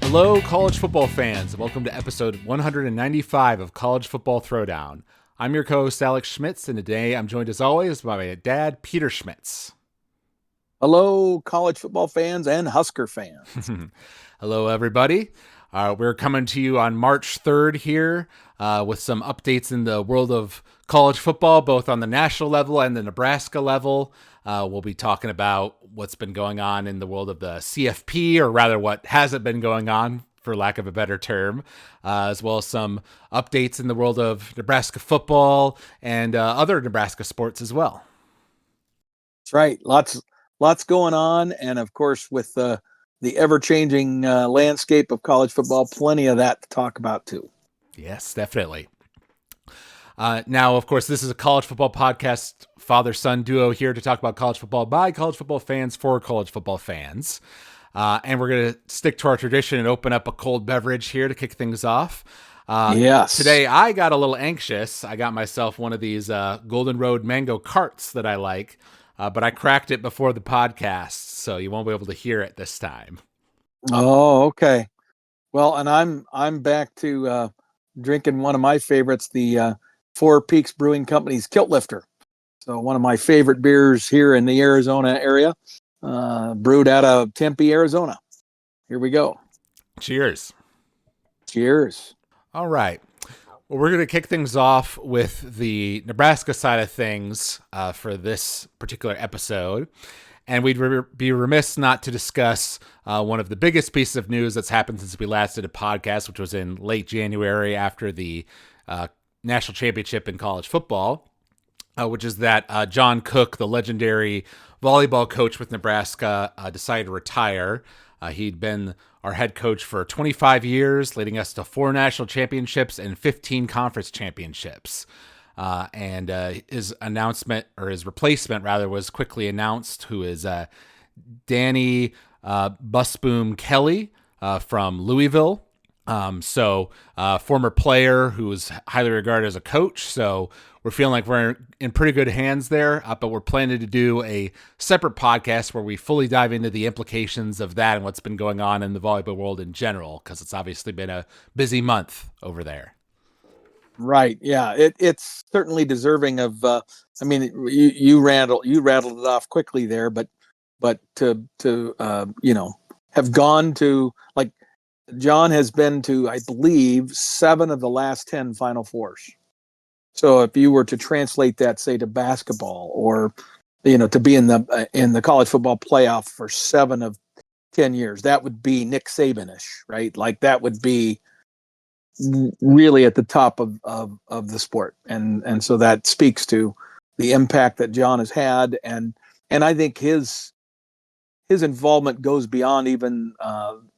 Hello, college football fans, and welcome to episode 195 of College Football Throwdown. I'm your co-host, Alex Schmitz, and today I'm joined as always by my dad, Peter Schmitz. Hello, college football fans and Husker fans. Hello, everybody. We're coming to you on March 3rd here with some updates in the world of college football, both on the national level and the Nebraska level. We'll be talking about what's been going on in the world of the CFP, or rather what hasn't been going on, for lack of a better term, as well as some updates in the world of Nebraska football and other Nebraska sports as well. That's right. Lots going on. And of course, with the ever-changing landscape of college football, plenty of that to talk about too. Yes, definitely. Now, of course, this is a college football podcast, father-son duo here to talk about college football by college football fans for college football fans. And we're going to stick to our tradition and open up a cold beverage here to kick things off. Yes. Today, I got a little anxious. I got myself one of these Golden Road mango carts that I like, but I cracked it before the podcast, so you won't be able to hear it this time. Oh, okay. Well, and I'm back to drinking one of my favorites, the Four Peaks Brewing Company's Kilt Lifter. So one of my favorite beers here in the Arizona area, brewed out of Tempe, Arizona. Here we go. Cheers. Cheers. All right. Well, we're going to kick things off with the Nebraska side of things for this particular episode. And we'd be remiss not to discuss one of the biggest pieces of news that's happened since we last did a podcast, which was in late January after the national championship in college football, which is that John Cook, the legendary volleyball coach with Nebraska, decided to retire. He'd been our head coach for 25 years, leading us to 4 national championships and 15 conference championships. And his announcement, or his replacement rather, was quickly announced, who is Danny Busboom Kelly from Louisville. Former player who was highly regarded as a coach. So we're feeling like we're in pretty good hands there, but we're planning to do a separate podcast where we fully dive into the implications of that and what's been going on in the volleyball world in general, because it's obviously been a busy month over there. Right. Yeah. It's certainly deserving of. You rattled it off quickly there, but to have gone to, like, John has been to, I believe, 7 of the last 10 Final Fours. So if you were to translate that, say, to basketball, or to be in the college football playoff for 7 of 10 years, that would be Nick Saban-ish, right? Like, that would be really at the top of the sport, and so that speaks to the impact that John has had, and I think his involvement goes beyond even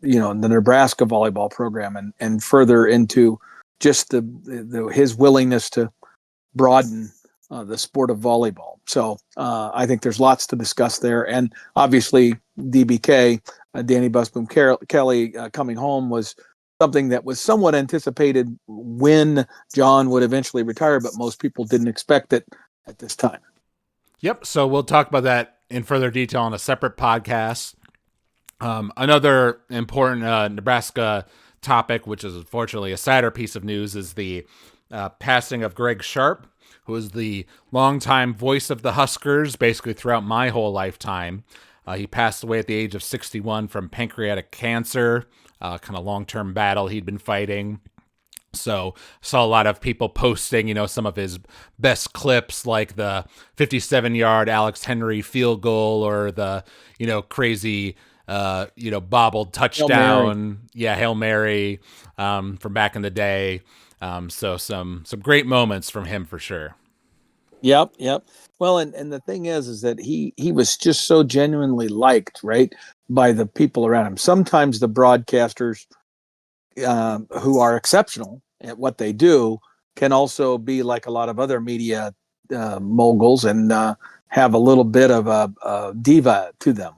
the Nebraska volleyball program, and further into just his willingness to broaden the sport of volleyball. So I think there's lots to discuss there, and obviously DBK, Danny Busboom Kelly, coming home was something that was somewhat anticipated when John would eventually retire, but most people didn't expect it at this time. Yep. So we'll talk about that in further detail on a separate podcast. Another important Nebraska topic, which is unfortunately a sadder piece of news, is the passing of Greg Sharp, who was the longtime voice of the Huskers basically throughout my whole lifetime. He passed away at the age of 61 from pancreatic cancer, kind of long-term battle he'd been fighting. So saw a lot of people posting, some of his best clips, like the 57-yard Alex Henry field goal, or the, crazy, bobbled touchdown. Hail Mary from back in the day. So some great moments from him for sure. Yep. Well, and the thing is that he was just so genuinely liked, right, by the people around him. Sometimes the broadcasters who are exceptional at what they do can also be like a lot of other media moguls and have a little bit of a diva to them.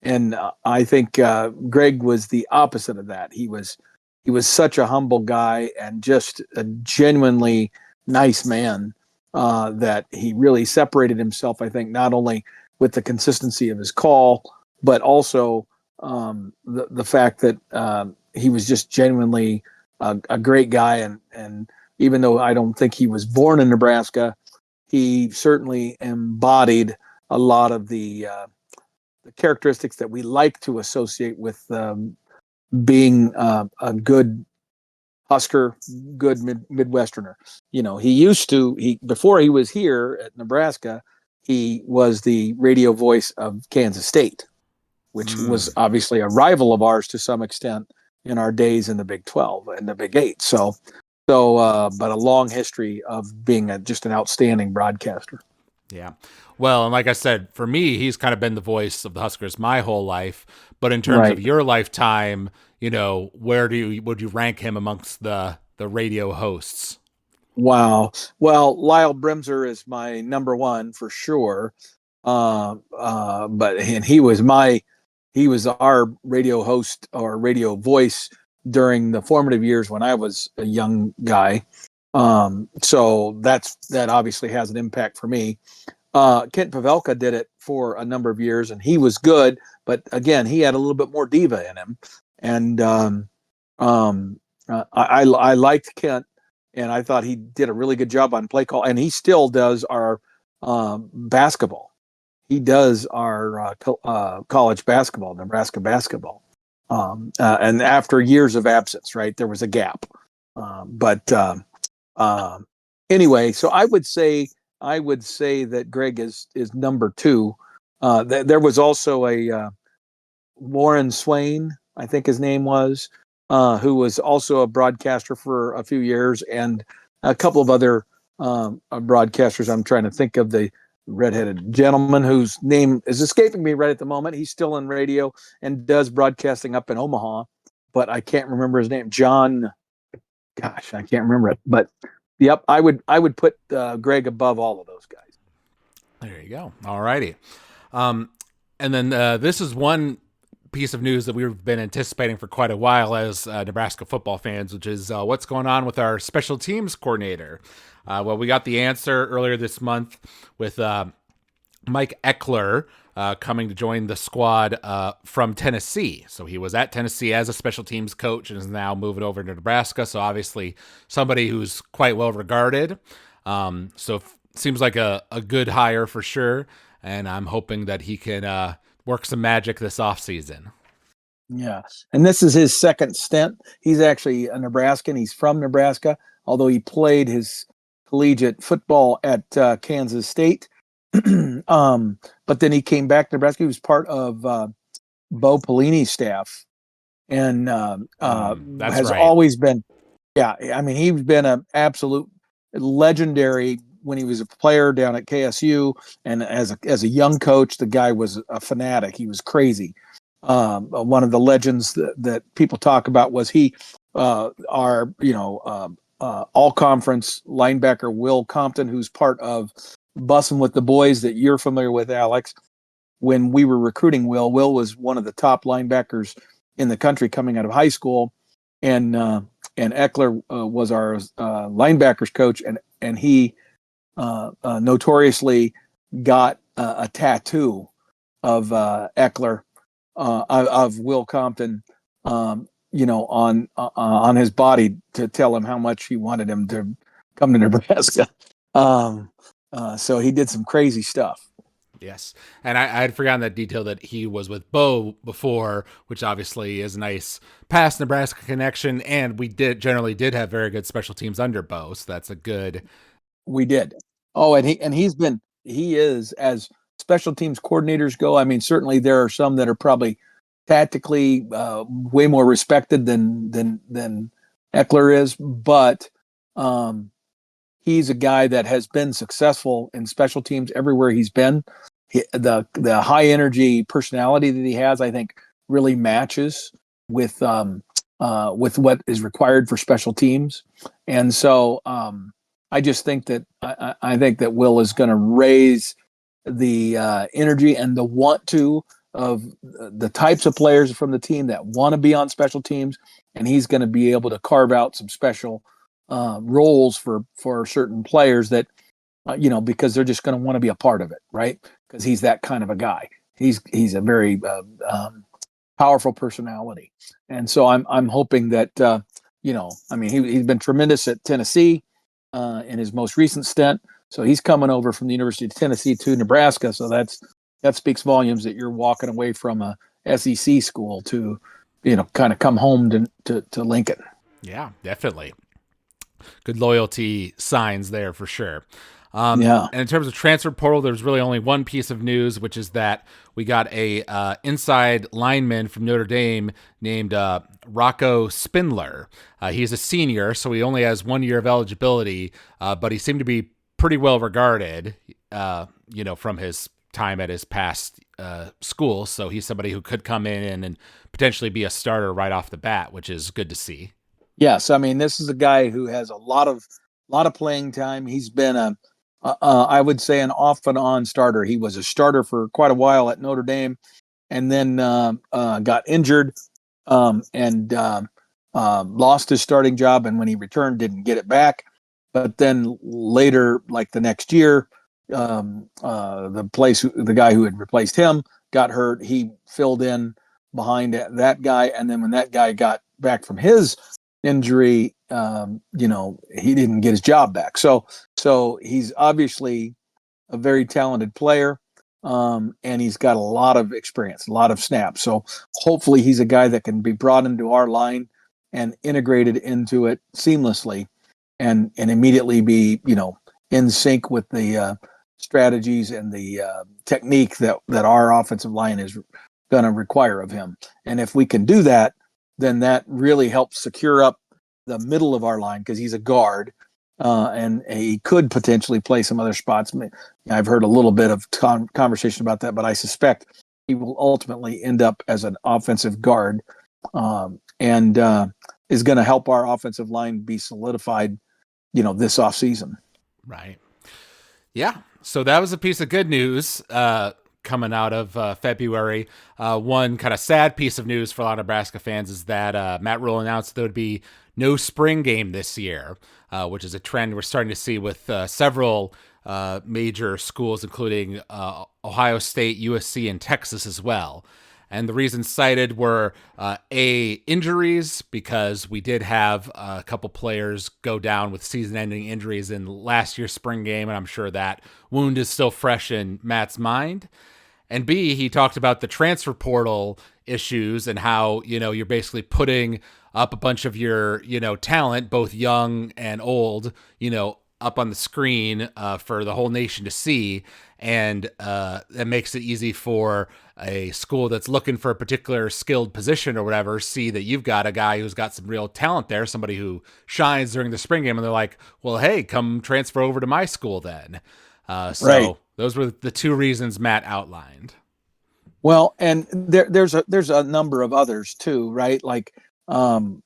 And I think Greg was the opposite of that. He was such a humble guy and just a genuinely nice man. that he really separated himself, I think, not only with the consistency of his call, but also the fact that he was just genuinely a great guy. And even though I don't think he was born in Nebraska, he certainly embodied a lot of the characteristics that we like to associate with being a good Husker, good Midwesterner. He before he was here at Nebraska, he was the radio voice of Kansas State, which was obviously a rival of ours to some extent in our days in the Big 12 and the Big 8. But a long history of being just an outstanding broadcaster. Yeah. Well, and like I said, for me, he's kind of been the voice of the Huskers my whole life. But in terms of your lifetime, where would you rank him amongst the radio hosts? Wow. Well, Lyle Brimser is my number one for sure. But he was our radio host or radio voice during the formative years when I was a young guy. So that obviously has an impact for me. Kent Pavelka did it for a number of years, and he was good, but again, he had a little bit more diva in him. And I liked Kent, and I thought he did a really good job on play call, and he still does our basketball. He does our college basketball, Nebraska basketball. And after years of absence, right, there was a gap. Anyway, so I would say that Greg is number two. There was also a Warren Swain, I think his name was, who was also a broadcaster for a few years, and a couple of other broadcasters. I'm trying to think of the redheaded gentleman whose name is escaping me right at the moment. He's still in radio and does broadcasting up in Omaha, but I can't remember his name. John, gosh, I can't remember it. But yep, I would put Greg above all of those guys. There you go. All righty. And then this is one piece of news that we've been anticipating for quite a while as Nebraska football fans, which is what's going on with our special teams coordinator. Well, we got the answer earlier this month with Mike Eckler coming to join the squad from Tennessee. So he was at Tennessee as a special teams coach and is now moving over to Nebraska. So obviously somebody who's quite well regarded. So seems like a good hire for sure. And I'm hoping that he can work some magic this offseason. Yeah. And this is his second stint. He's actually a Nebraskan. He's from Nebraska, although he played his collegiate football at Kansas State. But then he came back to Nebraska. He was part of Bo Pelini's staff, and has always been. Yeah, I mean, he's been an absolute legendary when he was a player down at KSU, and as a young coach, the guy was a fanatic. He was crazy. One of the legends that people talk about was our all conference linebacker Will Compton, who's part of Bussin' with the Boys that you're familiar with, Alex. When we were recruiting Will was one of the top linebackers in the country coming out of high school, and Eckler was our linebackers coach, and he notoriously got a tattoo of Eckler of Will Compton, on his body to tell him how much he wanted him to come to Nebraska. So he did some crazy stuff. Yes. And I had forgotten that detail that he was with Bo before, which obviously is a nice past Nebraska connection. And we generally did have very good special teams under Bo. So that's a good. We did. Oh, and he is, as special teams coordinators go. I mean, certainly there are some that are probably tactically way more respected than Eckler is, but he's a guy that has been successful in special teams everywhere he's been. The high energy personality that he has, I think, really matches with what is required for special teams. And so I just think that I think that Will is going to raise the energy and the want to of the types of players from the team that want to be on special teams, and he's going to be able to carve out some special roles for certain players that because they're just going to want to be a part of it, right? Because he's that kind of a guy. He's a very powerful personality, and so I'm hoping that he's been tremendous at Tennessee in his most recent stint. So he's coming over from the University of Tennessee to Nebraska. So that speaks volumes that you're walking away from a SEC school to, kind of come home to Lincoln. Yeah, definitely. Good loyalty signs there for sure. Yeah. And in terms of transfer portal, there's really only one piece of news, which is that we got a inside lineman from Notre Dame named Rocco Spindler. He's a senior, so he only has 1 year of eligibility, but he seemed to be pretty well regarded, from his time at his past school. So he's somebody who could come in and potentially be a starter right off the bat, which is good to see. Yes, I mean this is a guy who has a lot of playing time. He's been I would say an off and on starter. He was a starter for quite a while at Notre Dame, and then got injured and lost his starting job. And when he returned, didn't get it back. But then later, like the next year, the guy who had replaced him got hurt. He filled in behind that guy, and then when that guy got back from his injury, he didn't get his job back. So he's obviously a very talented player, and he's got a lot of experience, a lot of snaps. So hopefully he's a guy that can be brought into our line and integrated into it seamlessly, and immediately be in sync with the strategies and the technique that our offensive line is going to require of him. And if we can do that, then that really helps secure up the middle of our line, because he's a guard, and he could potentially play some other spots. I've heard a little bit of conversation about that, but I suspect he will ultimately end up as an offensive guard, and is going to help our offensive line be solidified, this offseason. Right. Yeah. So that was a piece of good news coming out of February. One kind of sad piece of news for a lot of Nebraska fans is that Matt Rhule announced there would be no spring game this year, which is a trend we're starting to see with several major schools, including Ohio State, USC, and Texas as well. And the reasons cited were injuries, because we did have a couple players go down with season-ending injuries in last year's spring game, and I'm sure that wound is still fresh in Matt's mind. And B, he talked about the transfer portal issues and how, you're basically putting up a bunch of your, talent, both young and old, up on the screen for the whole nation to see. And that makes it easy for a school that's looking for a particular skilled position or whatever, see that you've got a guy who's got some real talent there, somebody who shines during the spring game, and they're like, well, hey, come transfer over to my school then. Right. Those were the two reasons Matt outlined. Well, and there's a number of others too, right? Like, but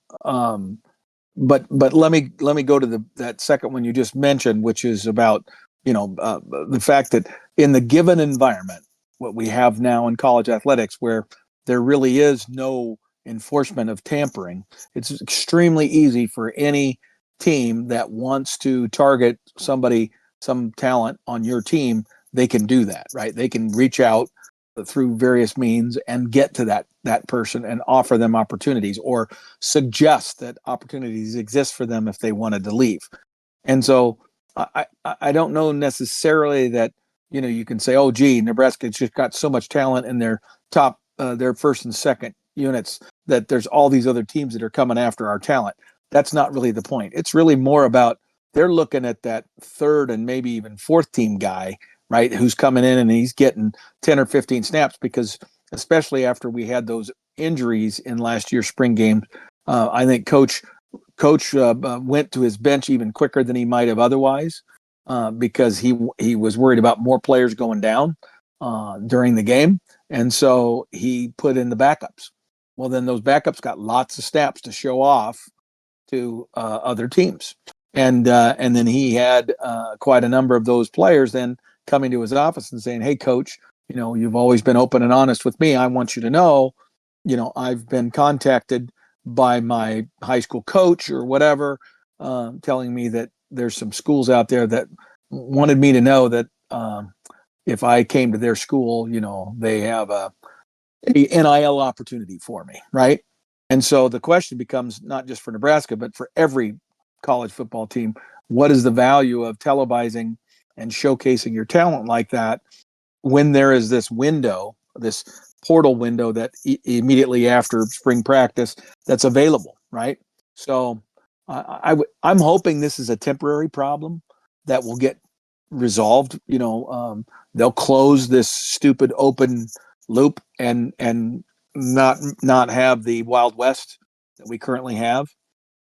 let me go to that second one you just mentioned, which is about the fact that in the given environment, what we have now in college athletics, where there really is no enforcement of tampering, it's extremely easy for any team that wants to target some talent on your team. They can do that, right? They can reach out through various means and get to that person and offer them opportunities, or suggest that opportunities exist for them if they wanted to leave. And so I don't know necessarily that you can say, oh gee, Nebraska's just got so much talent in their top their first and second units that there's all these other teams that are coming after our talent. That's not really the point. It's really more about they're looking at that third and maybe even fourth team guy, right, who's coming in and he's getting 10 or 15 snaps, because especially after we had those injuries in last year's spring game, I think coach went to his bench even quicker than he might have otherwise, because he was worried about more players going down during the game, and so he put in the backups. Well, then those backups got lots of snaps to show off to other teams, and then he had quite a number of those players then coming to his office and saying, "Hey, coach, you've always been open and honest with me. I want you to know, I've been contacted by my high school coach or whatever, telling me that there's some schools out there that wanted me to know that if I came to their school, they have a NIL opportunity for me, right? And so the question becomes not just for Nebraska, but for every college football team: what is the value of televising and showcasing your talent like that when there is this window, this portal window that immediately after spring practice that's available, right? So I'm hoping this is a temporary problem that will get resolved. They'll close this stupid open loop and not have the Wild West that we currently have.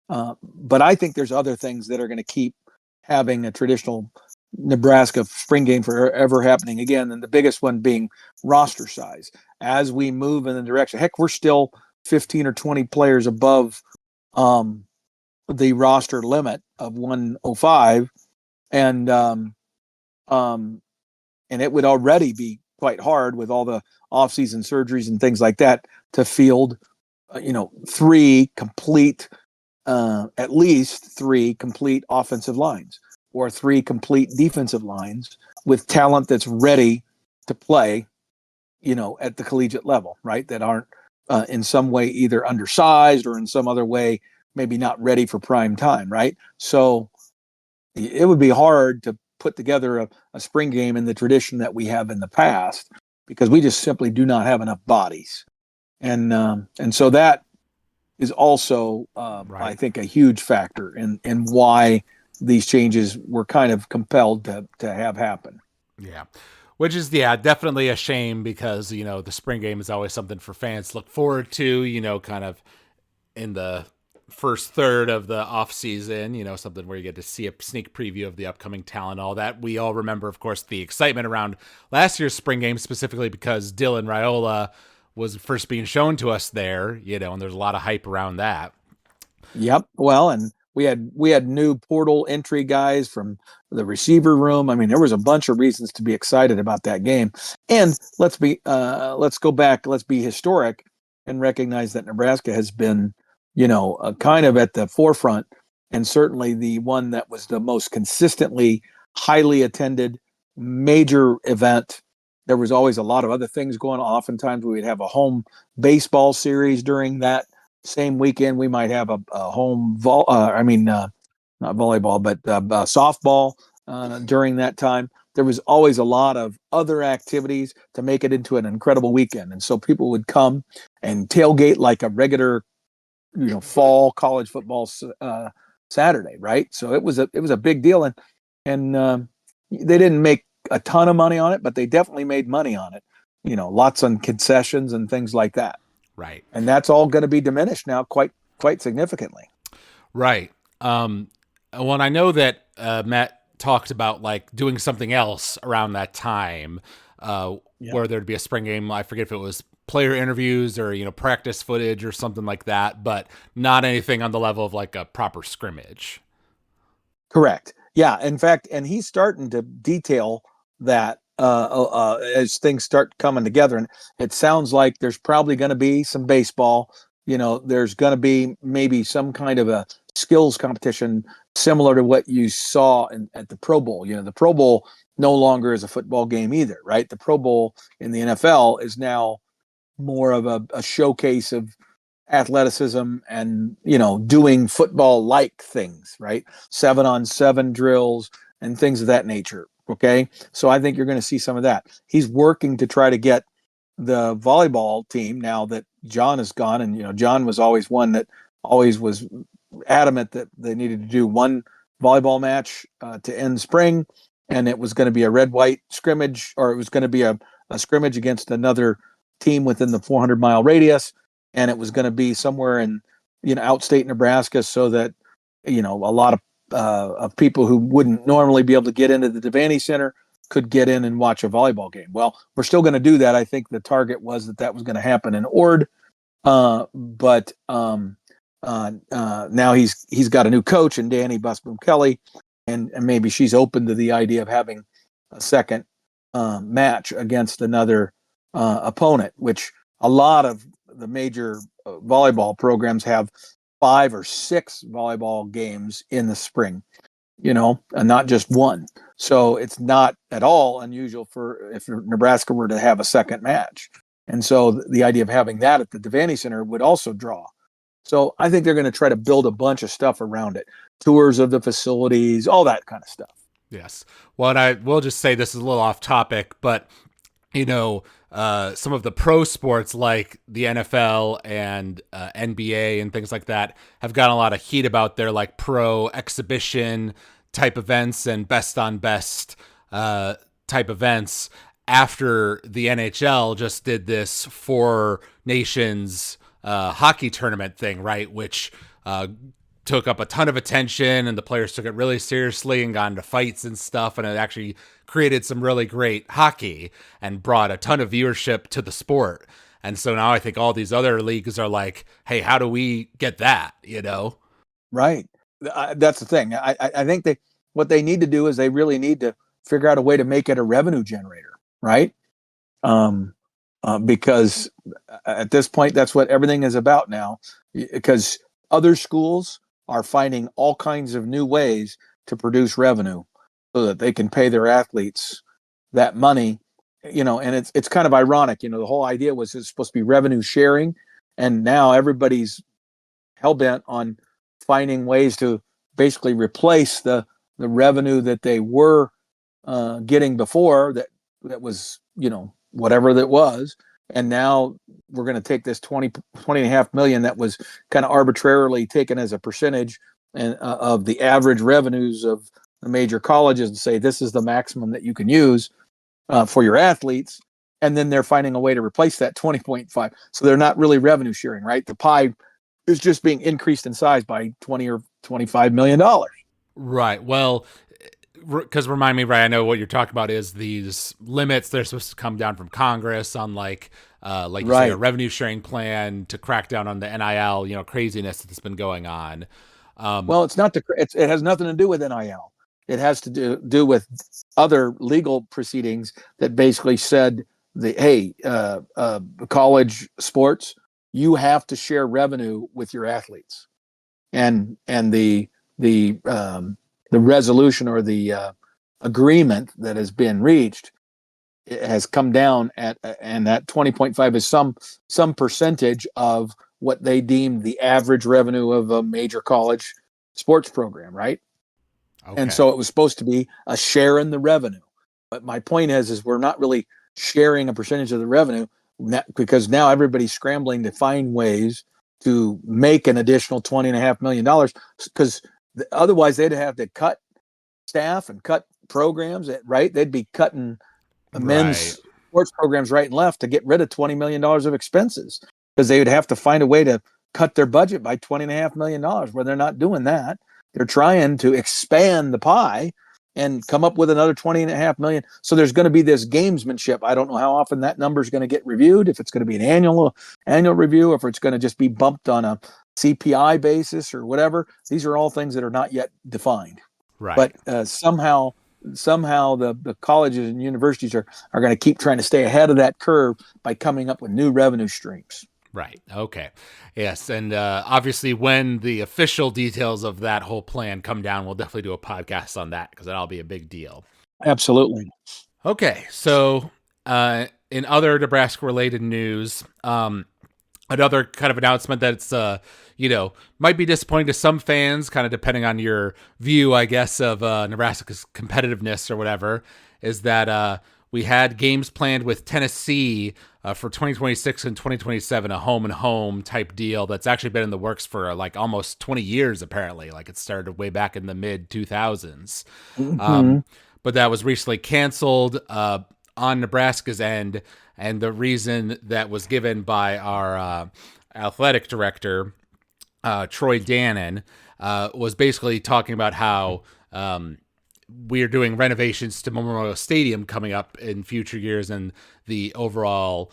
But I think there's other things that are going to keep having a traditional Nebraska spring game forever happening again, and the biggest one being roster size. As we move in the direction, heck, we're still 15 or 20 players above um, the roster limit of 105, and um, and it would already be quite hard with all the off-season surgeries and things like that to field, three complete, at least three complete offensive lines or three complete defensive lines with talent that's ready to play, at the collegiate level, right? That aren't in some way either undersized or in some other way maybe not ready for prime time, right? So it would be hard to put together a spring game in the tradition that we have in the past because we just simply do not have enough bodies, and so that is also, I Right. think, a huge factor in why these changes were kind of compelled to have happen. Yeah. Which is, yeah, definitely a shame because, the spring game is always something for fans to look forward to, kind of in the first third of the off season, something where you get to see a sneak preview of the upcoming talent, all that. We all remember, of course, the excitement around last year's spring game, specifically because Dylan Raiola was first being shown to us there, and there's a lot of hype around that. Yep. Well, and we had new portal entry guys from the receiver room. I mean, there was a bunch of reasons to be excited about that game. And let's go back, let's be historic and recognize that Nebraska has been, kind of at the forefront and certainly the one that was the most consistently highly attended major event. There was always a lot of other things going on. Oftentimes we would have a home baseball series during that same weekend. We might have a home not volleyball, but softball during that time. There was always a lot of other activities to make it into an incredible weekend, and so people would come and tailgate like a regular, fall college football Saturday, right? So it was a big deal, and they didn't make a ton of money on it, but they definitely made money on it. Lots on concessions and things like that, Right. and that's all going to be diminished now quite significantly. Right. Well, I know that Matt talked about like doing something else around that time, Yeah. where there'd be a spring game. I forget if it was player interviews or practice footage or something like that, but not anything on the level of like a proper scrimmage. Correct. Yeah. In fact, and he's starting to detail that as things start coming together. And it sounds like there's probably going to be some baseball. There's going to be maybe some kind of a skills competition similar to what you saw at the Pro Bowl. The Pro Bowl no longer is a football game either, right? The Pro Bowl in the NFL is now more of a showcase of athleticism and doing football like things, right? 7-on-7 drills and things of that nature. Okay, so I think you're going to see some of that. He's working to try to get the volleyball team, now that John is gone, and John was always one that always was adamant that they needed to do one volleyball match to end spring, and it was going to be a red-white scrimmage, or it was going to be a scrimmage against another team within the 400-mile radius, and it was going to be somewhere in outstate Nebraska, so that a lot of people who wouldn't normally be able to get into the Devaney Center could get in and watch a volleyball game. Well, we're still going to do that. I think the target was that was going to happen in Ord, but now he's got a new coach in Danny Busboom Kelly, and maybe she's open to the idea of having a second match against another opponent, which a lot of the major volleyball programs have 5 or 6 volleyball games in the spring, and not just one. So it's not at all unusual for if Nebraska were to have a second match. And so the idea of having that at the Devaney Center would also draw. So I think they're going to try to build a bunch of stuff around it, tours of the facilities, all that kind of stuff. Yes. Well, and I will just say this is a little off topic, but some of the pro sports like the NFL and NBA and things like that have gotten a lot of heat about their like pro exhibition type events and best on best type events after the NHL just did this Four Nations hockey tournament thing, right? Which took up a ton of attention and the players took it really seriously and got into fights and stuff. And it actually created some really great hockey and brought a ton of viewership to the sport. And so now I think all these other leagues are like, hey, how do we get that, Right. That's the thing. I think what they need to do is they really need to figure out a way to make it a revenue generator, right? Because at this point, that's what everything is about now. Because other schools are finding all kinds of new ways to produce revenue so that they can pay their athletes that money, and it's kind of ironic. The whole idea was it's supposed to be revenue sharing, and now everybody's hell-bent on finding ways to basically replace the revenue that they were getting before that was, whatever that was. And now we're going to take this 20 and a half million that was kind of arbitrarily taken as a percentage of the average revenues of the major colleges and say, this is the maximum that you can use for your athletes. And then they're finding a way to replace that 20.5. So they're not really revenue sharing, right? The pie is just being increased in size by 20 or $25 million. Right. Well, because remind me, right, I know what you're talking about is these limits. They're supposed to come down from Congress on like you say, a revenue sharing plan to crack down on the NIL, craziness that's been going on. Well, it's not it has nothing to do with NIL. It has to do with other legal proceedings that basically said college sports, you have to share revenue with your athletes, and the resolution or the agreement that has been reached, it has come down and that 20.5 is some percentage of what they deem the average revenue of a major college sports program, right? Okay. And so it was supposed to be a share in the revenue. But my point is we're not really sharing a percentage of the revenue because now everybody's scrambling to find ways to make an additional $20.5 million, because otherwise they'd have to cut staff and cut programs, right? They'd be cutting men's sports programs right and left to get rid of $20 million of expenses, because they would have to find a way to cut their budget by $20.5 million. Where they're not doing that. They're trying to expand the pie and come up with another $20.5 million. So there's going to be this gamesmanship. I don't know how often that number is going to get reviewed, if it's going to be an annual review, or if it's going to just be bumped on a CPI basis or whatever. These are all things that are not yet defined. Right. But somehow the colleges and universities are going to keep trying to stay ahead of that curve by coming up with new revenue streams. Right. Okay. Yes. And obviously when the official details of that whole plan come down, we'll definitely do a podcast on that, because that'll be a big deal. Absolutely. Okay. So in other Nebraska related news, another kind of announcement that's, might be disappointing to some fans, kind of depending on your view, I guess, of Nebraska's competitiveness or whatever, is that we had games planned with Tennessee for 2026 and 2027, a home and home type deal that's actually been in the works for like almost 20 years, apparently. Like it started way back in the mid 2000s. Mm-hmm. But that was recently canceled on Nebraska's end. And the reason that was given by our athletic director, Troy Dannon, was basically talking about how we're doing renovations to Memorial Stadium coming up in future years, and the overall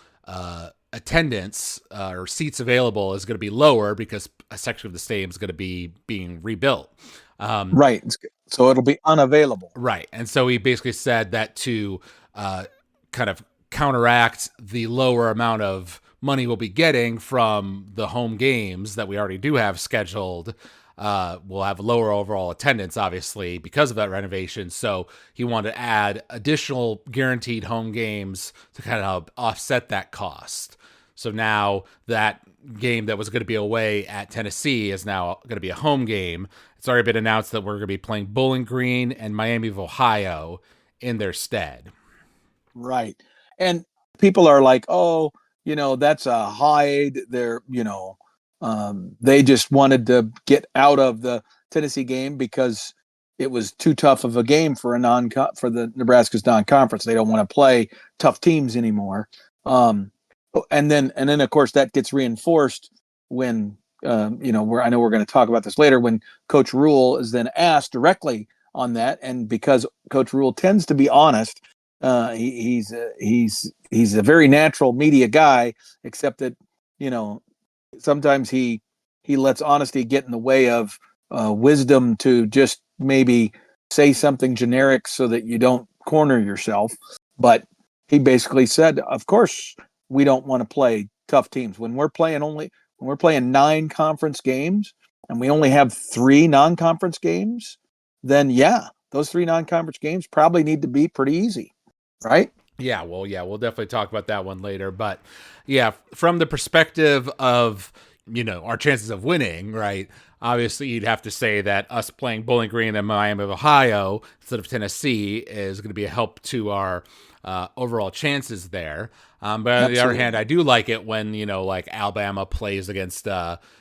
attendance or seats available is going to be lower because a section of the stadium is going to be being rebuilt. Right. So it'll be unavailable. Right. And so he basically said that to kind of counteract the lower amount of money we'll be getting from the home games that we already do have scheduled, will have lower overall attendance, obviously, because of that renovation. So he wanted to add additional guaranteed home games to kind of offset that cost. So now that game that was going to be away at Tennessee is now going to be a home game. It's already been announced that we're going to be playing Bowling Green and Miami of Ohio in their stead. Right. And people are like, oh, that's a hide. They just wanted to get out of the Tennessee game because it was too tough of a game for for the Nebraska's non-conference. They don't want to play tough teams anymore. And then of course that gets reinforced when I know we're going to talk about this later, when Coach Rule is then asked directly on that, and because Coach Rule tends to be honest, he's a very natural media guy, except that sometimes he lets honesty get in the way of wisdom to just maybe say something generic so that you don't corner yourself. But he basically said, of course we don't want to play tough teams when we're playing 9 conference games and we only have 3 non-conference games. Then yeah, those 3 non-conference games probably need to be pretty easy, right? Yeah, we'll definitely talk about that one later. But yeah, from the perspective of, our chances of winning, right? Obviously, you'd have to say that us playing Bowling Green and Miami of Ohio instead of Tennessee is going to be a help to our overall chances there. But on Absolutely. the other hand, I do like it when, like Alabama plays against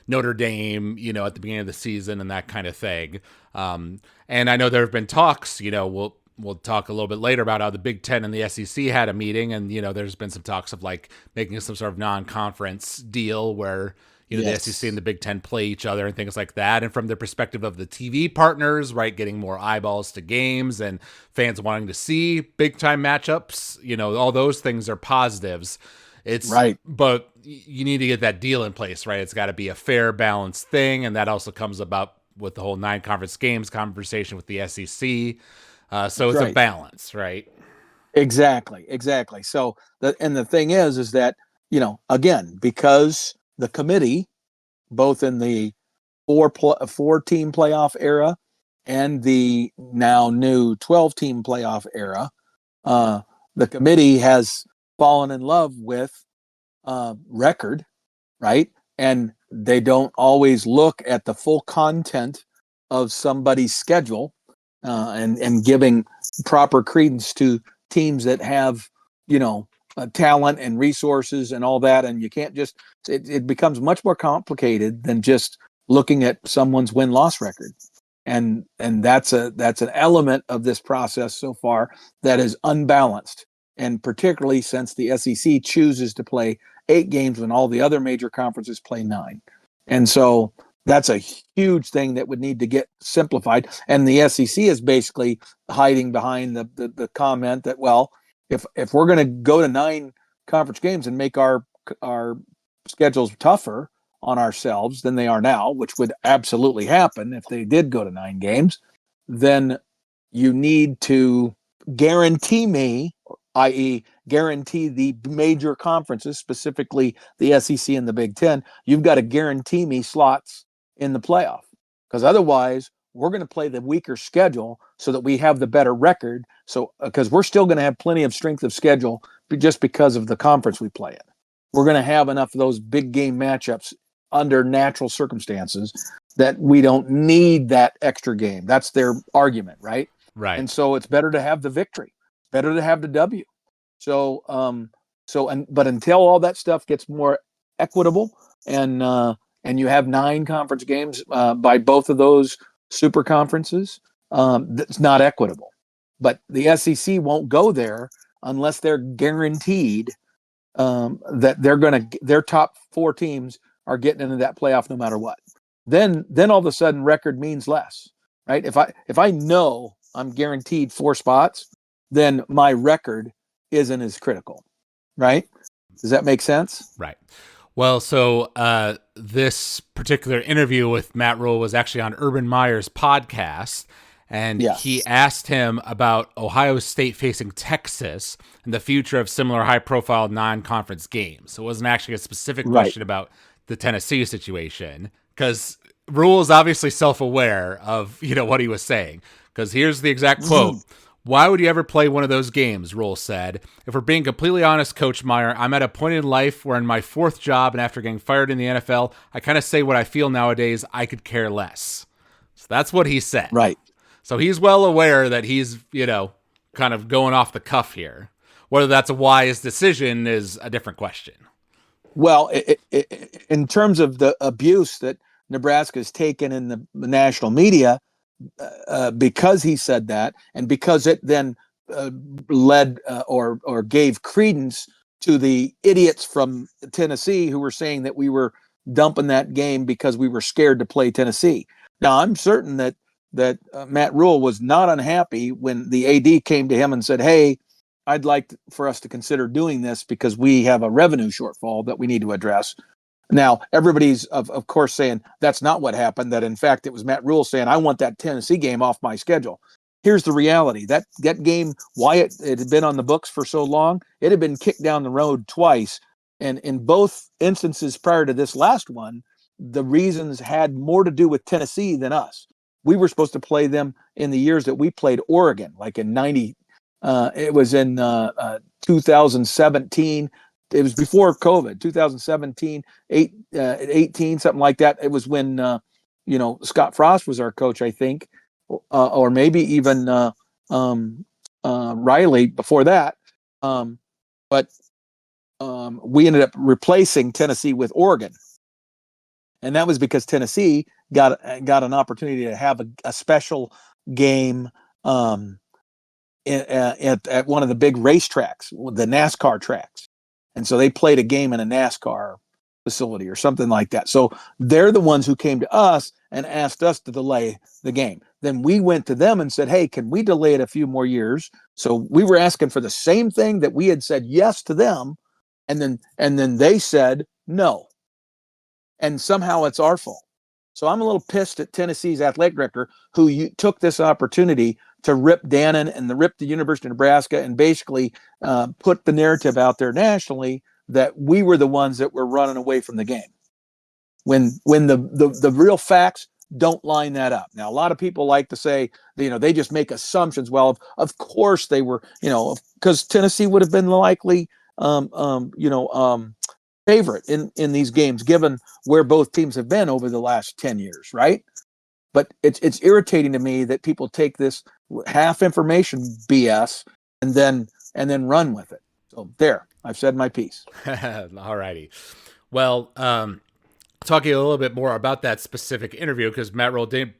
Notre Dame, at the beginning of the season and that kind of thing. And I know there have been talks, we'll talk a little bit later about how the Big Ten and the SEC had a meeting, and there's been some talks of like making some sort of non-conference deal where yes, the SEC and the Big Ten play each other and things like that. And from the perspective of the TV partners, right, getting more eyeballs to games and fans wanting to see big time matchups, all those things are positives. It's right, but you need to get that deal in place, right? It's got to be a fair, balanced thing, and that also comes about with the whole 9 conference games conversation with the SEC. So it's a balance, right? Exactly. So the thing is that, again, because the committee, both in the 4-team playoff era and the now new 12-team playoff era, the committee has fallen in love with record, right? And they don't always look at the full content of somebody's schedule, and giving proper credence to teams that have, talent and resources and all that. And you can't just, it becomes much more complicated than just looking at someone's win-loss record. And that's an element of this process so far that is unbalanced. And particularly since the SEC chooses to play 8 games when all the other major conferences play 9. And so that's a huge thing that would need to get simplified. And the SEC is basically hiding behind the comment that, well, if we're going to go to 9 conference games and make our schedules tougher on ourselves than they are now, which would absolutely happen if they did go to 9 games, then you need to guarantee me, i.e., guarantee the major conferences, specifically the SEC and the Big Ten, you've got to guarantee me slots in the playoff. Because otherwise, we're going to play the weaker schedule so that we have the better record. So, because we're still going to have plenty of strength of schedule just because of the conference we play in. We're going to have enough of those big game matchups under natural circumstances that we don't need that extra game. That's their argument, right? Right. And so it's better to have the victory, better to have the W. So, but until all that stuff gets more equitable, and you have 9 conference games by both of those super conferences, that's not equitable. But the SEC won't go there unless they're guaranteed that their top 4 teams are getting into that playoff no matter what. Then all of a sudden record means less, right? If I know I'm guaranteed 4 spots, then my record isn't as critical, right? Does that make sense? Right. Well, so this particular interview with Matt Rule was actually on Urban Meyer's podcast, and Yes. he asked him about Ohio State facing Texas and the future of similar high-profile non-conference games. So it wasn't actually a specific question about the Tennessee situation, because Rule is obviously self-aware of, what he was saying. Because here's the exact quote. Mhm. Why would you ever play one of those games? Rule said. If we're being completely honest, Coach Meyer, I'm at a point in life where in my fourth job and after getting fired in the NFL, I kind of say what I feel nowadays. I could care less. So that's what he said. Right. So he's well aware that he's, kind of going off the cuff here. Whether that's a wise decision is a different question. Well, in terms of the abuse that Nebraska has taken in the national media, because he said that, and because it then led or gave credence to the idiots from Tennessee who were saying that we were dumping that game because we were scared to play Tennessee. Now, I'm certain that Matt Rule was not unhappy when the AD came to him and said, "Hey, I'd like for us to consider doing this because we have a revenue shortfall that we need to address." Now, everybody's, of course, saying that's not what happened, that in fact, it was Matt Rule saying, "I want that Tennessee game off my schedule." Here's the reality. That game, why it had been on the books for so long, it had been kicked down the road twice. And in both instances prior to this last one, the reasons had more to do with Tennessee than us. We were supposed to play them in the years that we played Oregon, like in 90, it was in 2017. It was before COVID, 2017, 18, something like that. It was when, Scott Frost was our coach, I think, or maybe even Riley before that. But we ended up replacing Tennessee with Oregon. And that was because Tennessee got an opportunity to have a special game at one of the big racetracks, the NASCAR tracks. And so they played a game in a NASCAR facility or something like that. So they're the ones who came to us and asked us to delay the game. Then we went to them and said, "Hey, can we delay it a few more years?" So we were asking for the same thing that we had said yes to them, and then they said no. And somehow it's our fault. So I'm a little pissed at Tennessee's athletic director who took this opportunity to rip Dannon and rip the University of Nebraska and basically put the narrative out there nationally that we were the ones that were running away from the game. When the real facts don't line that up. Now, a lot of people like to say, they just make assumptions. Well, of course they were, because Tennessee would have been the likely, favorite in these games, given where both teams have been over the last 10 years, right? But it's irritating to me that people take this half information BS and then run with it. So there, I've said my piece. All righty. Well, talking a little bit more about that specific interview, because Matt Rule did,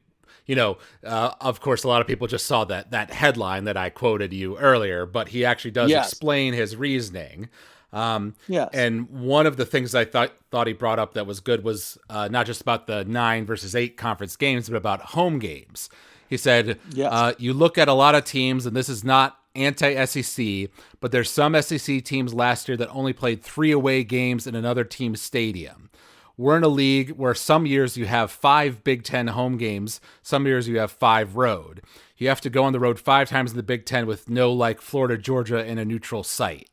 of course, a lot of people just saw that headline that I quoted you earlier, but he actually does Yes. explain his reasoning. Yes. And one of the things I thought he brought up that was good was not just about the 9 versus 8 conference games, but about home games. He said, Yes. you look at a lot of teams, and this is not anti-SEC, but there's some SEC teams last year that only played 3 away games in another team's stadium. We're in a league where some years you have 5 Big Ten home games, some years you have 5 road. You have to go on the road 5 times in the Big Ten with no, like, Florida, Georgia in a neutral site.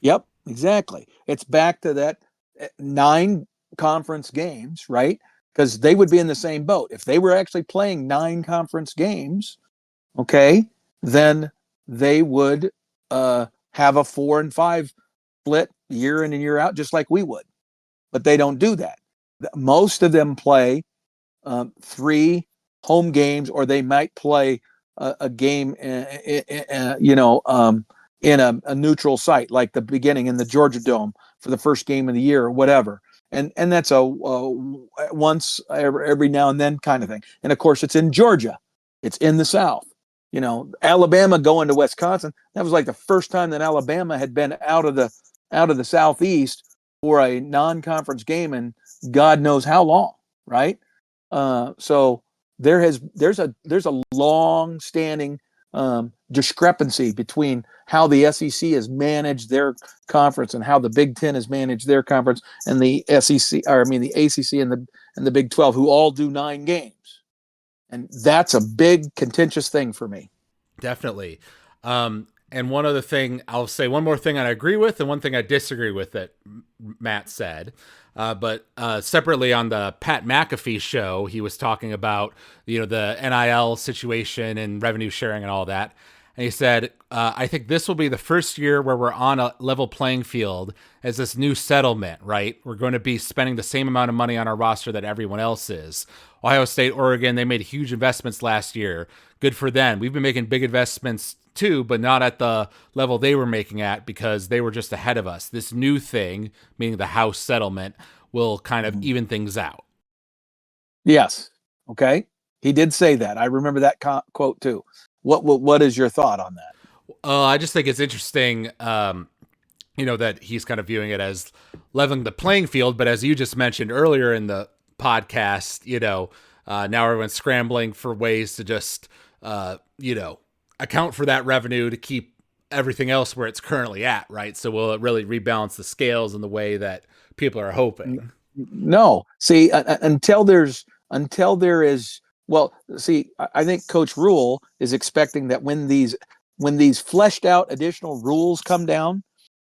Yep, exactly. It's back to that 9 conference games, right? Because they would be in the same boat. If they were actually playing 9 conference games, okay, then they would have a 4 and 5 split year in and year out, just like we would. But they don't do that. Most of them play 3 home games, or they might play a game, in a neutral site, like the beginning in the Georgia Dome for the first game of the year or whatever. And that's a once every now and then kind of thing. And of course, it's in Georgia. It's in the South. Alabama going to Wisconsin. That was like the first time that Alabama had been out of the Southeast for a non-conference game in God knows how long, right? So there's a long-standing discrepancy between how the SEC has managed their conference and how the Big Ten has managed their conference, and the SEC, or I mean the ACC and the Big 12, who all do 9 games, and that's a big contentious thing for me. Definitely. And one other thing, I'll say one more thing I agree with and one thing I disagree with that Matt said. But separately on the Pat McAfee show, he was talking about, the NIL situation and revenue sharing and all that. And he said, I think this will be the first year where we're on a level playing field as this new settlement, right? We're going to be spending the same amount of money on our roster that everyone else is. Ohio State, Oregon, they made huge investments last year. Good for them. We've been making big investments too, but not at the level they were making at because they were just ahead of us. This new thing, meaning the House settlement, will kind of even things out. Yes. Okay. He did say that. I remember that quote too. What is your thought on that? I just think it's interesting, that he's kind of viewing it as leveling the playing field. But as you just mentioned earlier in the podcast, now everyone's scrambling for ways to just, account for that revenue to keep everything else where it's currently at, right? So will it really rebalance the scales in the way that people are hoping? No. See, until there is, well, see, I think Coach Rule is expecting that when these fleshed out additional rules come down,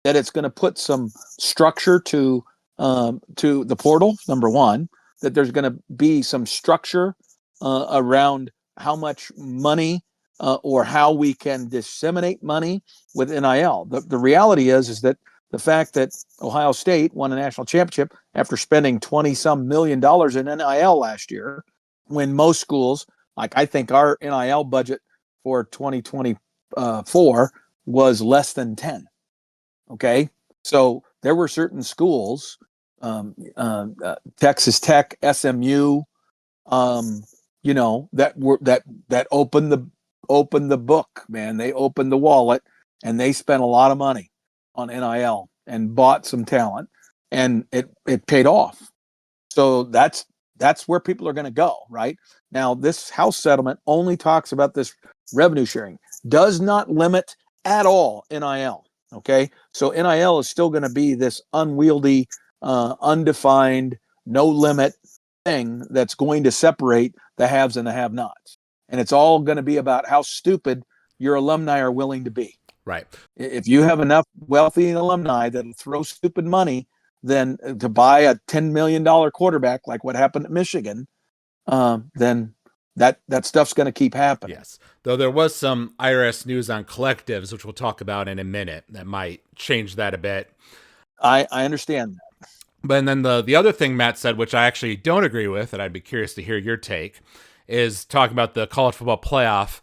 that it's going to put some structure to the portal. Number one, that there's going to be some structure around how much money or how we can disseminate money with NIL. The reality is that the fact that Ohio State won a national championship after spending 20 some $million in NIL last year, when most schools, like I think our NIL budget for 2024 was less than 10. Okay. So there were certain schools, Texas Tech, SMU, that opened the book, man. They opened the wallet and they spent a lot of money on NIL and bought some talent, and it paid off. So that's where people are going to go, right? Now, this House settlement only talks about this revenue sharing, does not limit at all NIL. Okay, so NIL is still going to be this unwieldy, undefined, no limit thing that's going to separate the haves and the have-nots, and it's all going to be about how stupid your alumni are willing to be. Right. If you have enough wealthy alumni that'll throw stupid money, then to buy a $10 million quarterback, like what happened at Michigan, then that stuff's going to keep happening. Yes. Though there was some IRS news on collectives, which we'll talk about in a minute, that might change that a bit. I understand that. But then the other thing Matt said, which I actually don't agree with, and I'd be curious to hear your take, is talking about the college football playoff.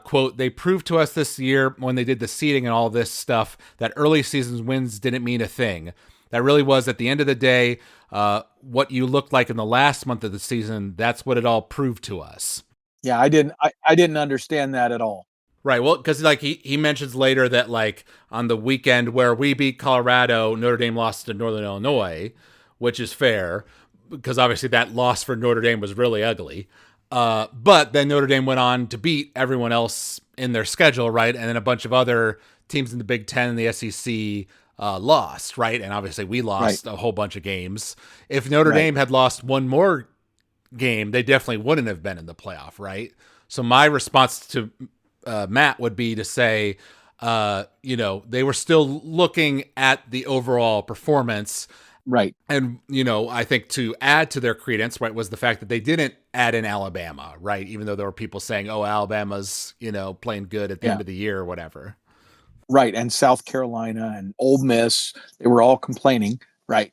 Quote, they proved to us this year when they did the seeding and all this stuff that early season wins didn't mean a thing. That really was, at the end of the day, what you looked like in the last month of the season. That's what it all proved to us. Yeah, I didn't understand that at all. Right. Well, because like he mentions later that like on the weekend where we beat Colorado, Notre Dame lost to Northern Illinois, which is fair because obviously that loss for Notre Dame was really ugly. But then Notre Dame went on to beat everyone else in their schedule, right? And then a bunch of other teams in the Big Ten and the SEC lost, right? And obviously we lost a whole bunch of games. If Notre Dame had lost one more game, they definitely wouldn't have been in the playoff, right? So my response to Matt would be to say, they were still looking at the overall performance. Right. And, I think to add to their credence, right, was the fact that they didn't add in Alabama, right? Even though there were people saying, oh, Alabama's, playing good at the end of the year or whatever. Right. And South Carolina and Ole Miss, they were all complaining. Right.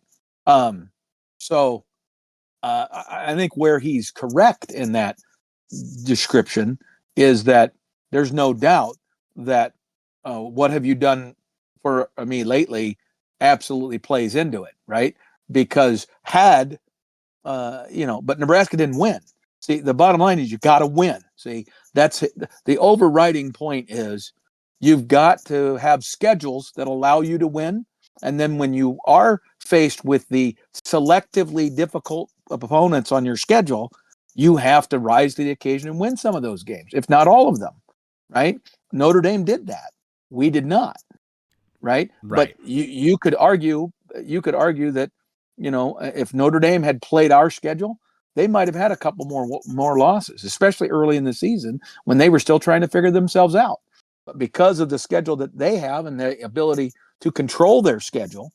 So I think where he's correct in that description is that there's no doubt that what have you done for me lately absolutely plays into it, right? Because but Nebraska didn't win. See, the bottom line is you got to win. See, that's the overriding point is you've got to have schedules that allow you to win. And then when you are faced with the selectively difficult opponents on your schedule, you have to rise to the occasion and win some of those games, if not all of them, right? Notre Dame did that. We did not, right? But you could argue that, if Notre Dame had played our schedule, they might have had a couple more losses, especially early in the season when they were still trying to figure themselves out. But because of the schedule that they have and the ability to control their schedule,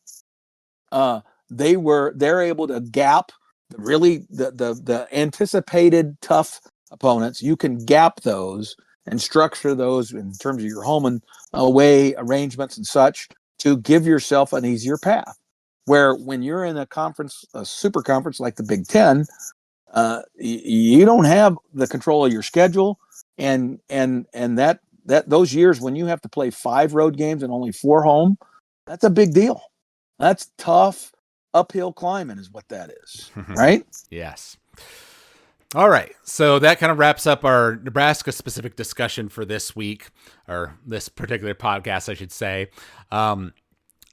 they're able to gap the anticipated tough opponents. You can gap those and structure those in terms of your home and away arrangements and such to give yourself an easier path. Where when you're in a conference, a super conference like the Big Ten, you don't have the control of your schedule, and that those years when you have to play 5 road games and only 4 home, that's a big deal. That's tough uphill climbing, is what that is, right? Yes. All right. So that kind of wraps up our Nebraska specific discussion for this week, or this particular podcast, I should say.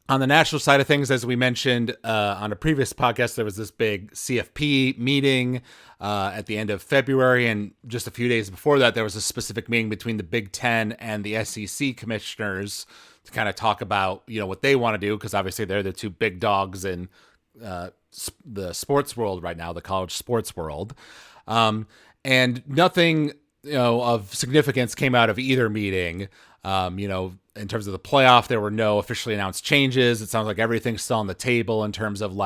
On the national side of things, as we mentioned on a previous podcast, there was this big CFP meeting at the end of February. And just a few days before that, there was a specific meeting between the Big Ten and the SEC commissioners to kind of talk about, what they want to do, because obviously they're the 2 big dogs in the sports world right now, the college sports world. And nothing, of significance came out of either meeting. In terms of the playoff, there were no officially announced changes. It sounds like everything's still on the table in terms of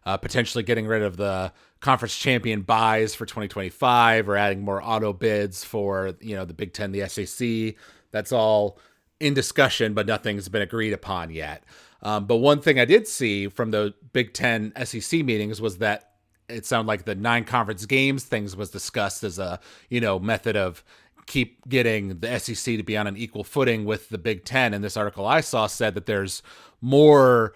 potentially getting rid of the conference champion buys for 2025 or adding more auto bids for, the Big Ten, the SEC. That's all in discussion, but nothing's been agreed upon yet. But one thing I did see from the Big Ten SEC meetings was that it sounded like the 9 conference games things was discussed as a, method of keep getting the SEC to be on an equal footing with the Big Ten. And this article I saw said that there's more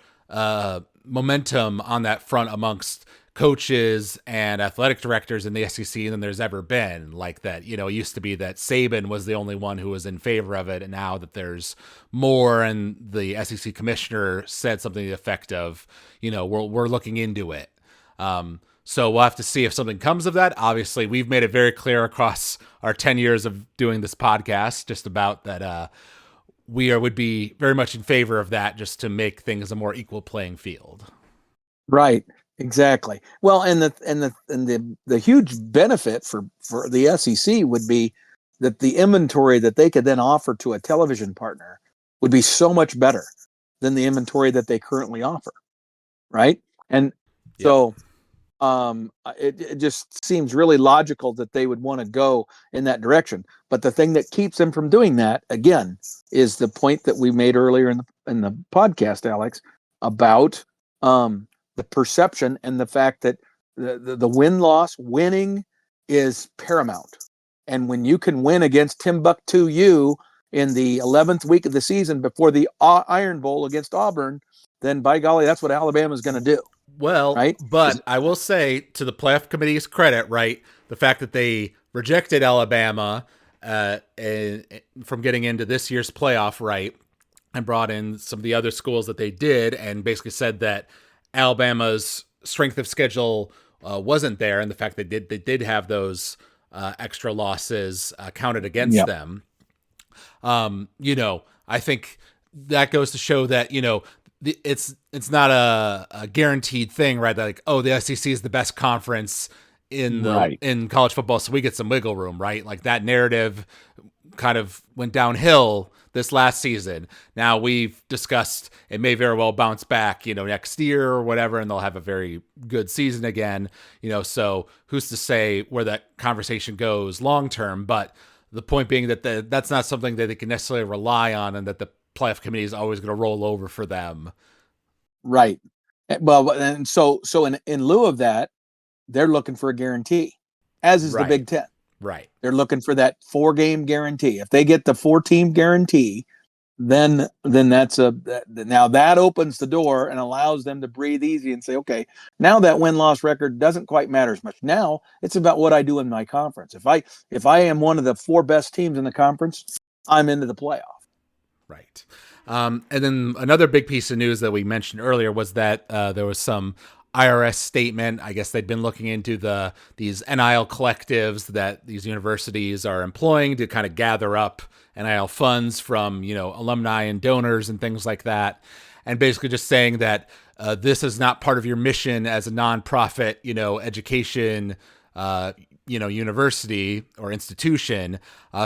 momentum on that front amongst coaches and athletic directors in the SEC than there's ever been. Like that, it used to be that Saban was the only one who was in favor of it. And now that there's more, and the SEC commissioner said something to the effect of, we're looking into it. So we'll have to see if something comes of that. Obviously, we've made it very clear across our 10 years of doing this podcast just about that would be very much in favor of that, just to make things a more equal playing field. Right. Exactly. Well, and the huge benefit for the SEC would be that the inventory that they could then offer to a television partner would be so much better than the inventory that they currently offer. Right. And so it just seems really logical that they would want to go in that direction. But the thing that keeps them from doing that, again, is the point that we made earlier in the podcast, Alex, about the perception and the fact that the winning is paramount. And when you can win against Timbuktu U in the 11th week of the season before the Iron Bowl against Auburn, then by golly, that's what Alabama is going to do. Well, right? But I will say, to the playoff committee's credit, right, the fact that they rejected Alabama from getting into this year's playoff, right, and brought in some of the other schools that they did, and basically said that Alabama's strength of schedule wasn't there, and the fact that they did have those extra losses counted against them. I think that goes to show that, it's not a guaranteed thing, right? That the SEC is the best conference in college football, so we get some wiggle room, right? Like that narrative kind of went downhill this last season. Now we've discussed it may very well bounce back, next year or whatever, and they'll have a very good season again, so who's to say where that conversation goes long term? But the point being that that's not something that they can necessarily rely on, and that the playoff committee is always going to roll over for them. Right. Well, and so in lieu of that, they're looking for a guarantee, as is the Big Ten. Right. They're looking for that 4-game guarantee. If they get the 4-team guarantee, then now that opens the door and allows them to breathe easy and say, okay, now that win-loss record doesn't quite matter as much. Now it's about what I do in my conference. If I am one of the 4 best teams in the conference, I'm into the playoff. Right. And then another big piece of news that we mentioned earlier was that there was some IRS statement. I guess they'd been looking into these NIL collectives that these universities are employing to kind of gather up NIL funds from, alumni and donors and things like that. And basically just saying that this is not part of your mission as a nonprofit, education university or institution.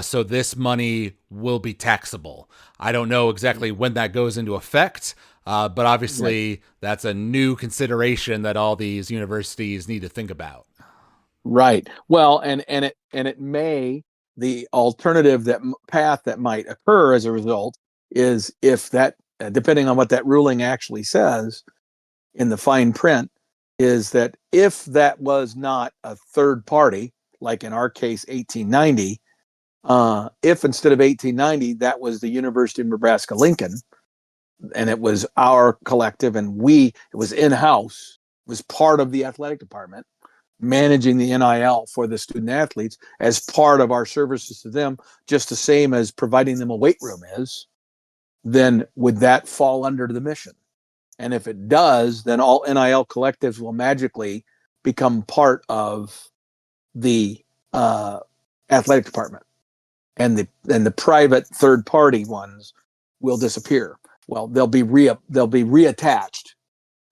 So this money will be taxable. I don't know exactly when that goes into effect, but Right. obviously that's a new consideration that all these universities need to think about. Right. Well, and it may the alternative that path that might occur as a result is if that depending on what that ruling actually says in the fine print is that if that was not a third party, like in our case 1890, if instead of 1890 that was the University of Nebraska Lincoln and it was our collective and it was in house, was part of the athletic department managing the NIL for the student athletes as part of our services to them, just the same as providing them a weight room is, then would that fall under the mission? And if it does, then all NIL collectives will magically become part of the athletic department, and the private third party ones will disappear. Well, they'll be reattached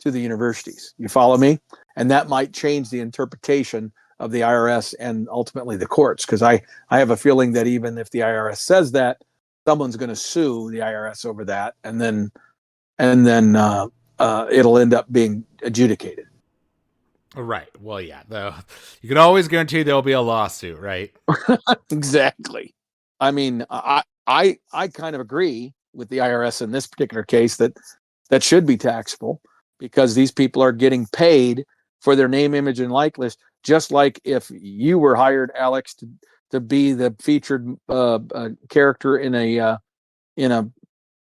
to the universities. You follow me? And that might change the interpretation of the IRS and ultimately the courts, because I have a feeling that even if the IRS says that, someone's going to sue the IRS over that, and then it'll end up being adjudicated. Right. Well, yeah. Though you can always guarantee there'll be a lawsuit, right? Exactly. I mean, I kind of agree with the IRS in this particular case that that should be taxable because these people are getting paid for their name, image, and likeness. Just like if you were hired, Alex, to be the featured character in a in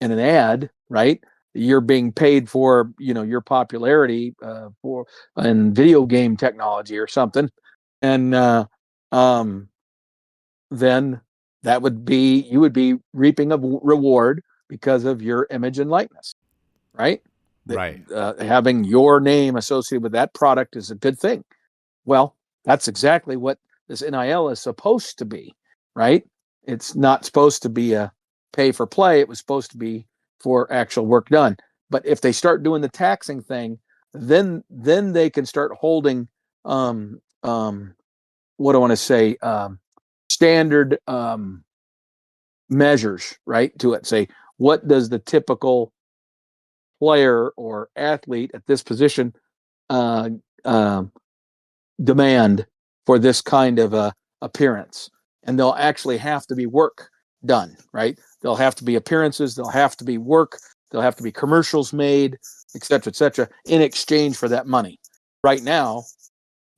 an ad, right? You're being paid for your popularity for in video game technology or something, and um, then that would be you would be reaping a reward because of your image and likeness, right? Right. Having your name associated with that product is a good thing. Well, that's exactly what this NIL is supposed to be, right? It's not supposed to be a pay for play. It was supposed to be for actual work done. But if they start doing the taxing thing, then they can start holding what do I want to say standard measures, right? To it, say what does the typical player or athlete at this position uh, uh, demand for this kind of appearance, and they'll actually have to be work done, right? There'll have to be appearances, there'll have to be work, there'll have to be commercials made, et cetera, in exchange for that money. Right now,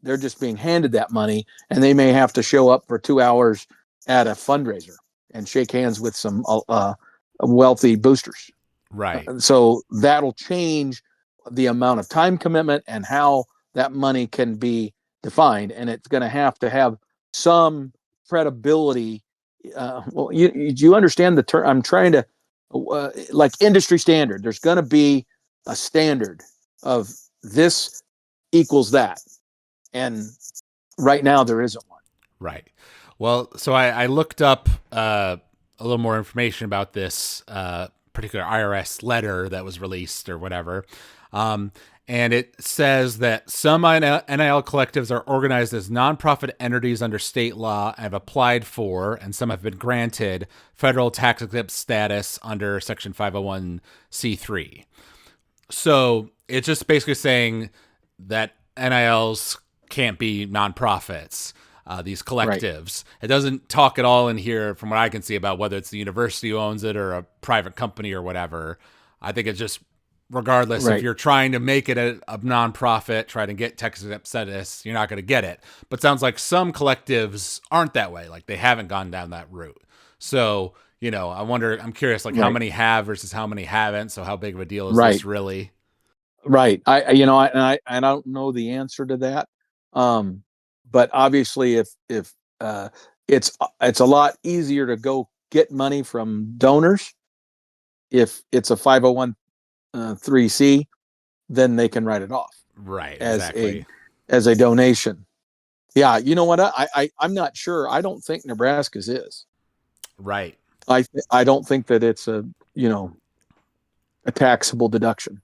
they're just being handed that money, and they may have to show up for 2 hours at a fundraiser and shake hands with some wealthy boosters. Right. So that'll change the amount of time commitment and how that money can be defined, and it's going to have some credibility. Well, you understand the term? I'm trying to like industry standard. There's going to be a standard of this equals that, and right now there isn't one. Right. Well, so I looked up a little more information about this particular IRS letter that was released or whatever. Um, and it says that some NIL collectives are organized as nonprofit entities under state law and have applied for, and some have been granted, federal tax exempt status under Section 501c3. So it's just basically saying that NILs can't be nonprofits, these Right. collectives. It doesn't talk at all in here, from what I can see, about whether it's the university who owns it or a private company or whatever. I think it's just, regardless, if Right. you're trying to make it a nonprofit, try to get tax exempt status, you're not going to get it. But sounds like some collectives aren't that way. Like they haven't gone down that route. So, I'm curious, like how Right. many have versus how many haven't. So how big of a deal is Right. this really? Right. I don't know the answer to that. Um, but obviously, if it's a lot easier to go get money from donors if it's a 501(c), then they can write it off Right, as a exactly. donation. Yeah, you know what? I'm not sure. I don't think Nebraska's is. Right. I don't think that it's a taxable deduction.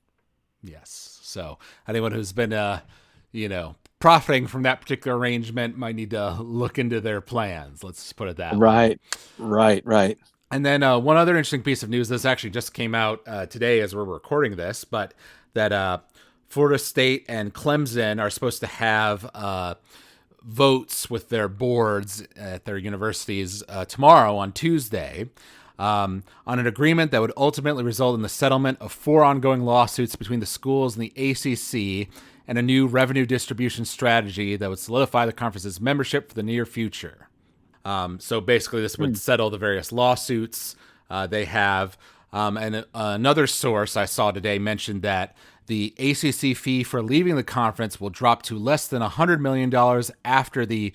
Yes. So anyone who's been, you know, profiting from that particular arrangement might need to look into their plans. Let's just put it that way. Right. And then one other interesting piece of news. This actually just came out today as we're recording this, but that Florida State and Clemson are supposed to have votes with their boards at their universities tomorrow on Tuesday on an agreement that would ultimately result in the settlement of 4 ongoing lawsuits between the schools and the ACC and a new revenue distribution strategy that would solidify the conference's membership for the near future. So basically, this would settle the various lawsuits they have. And another source I saw today mentioned that the ACC fee for leaving the conference will drop to less than $100 million after the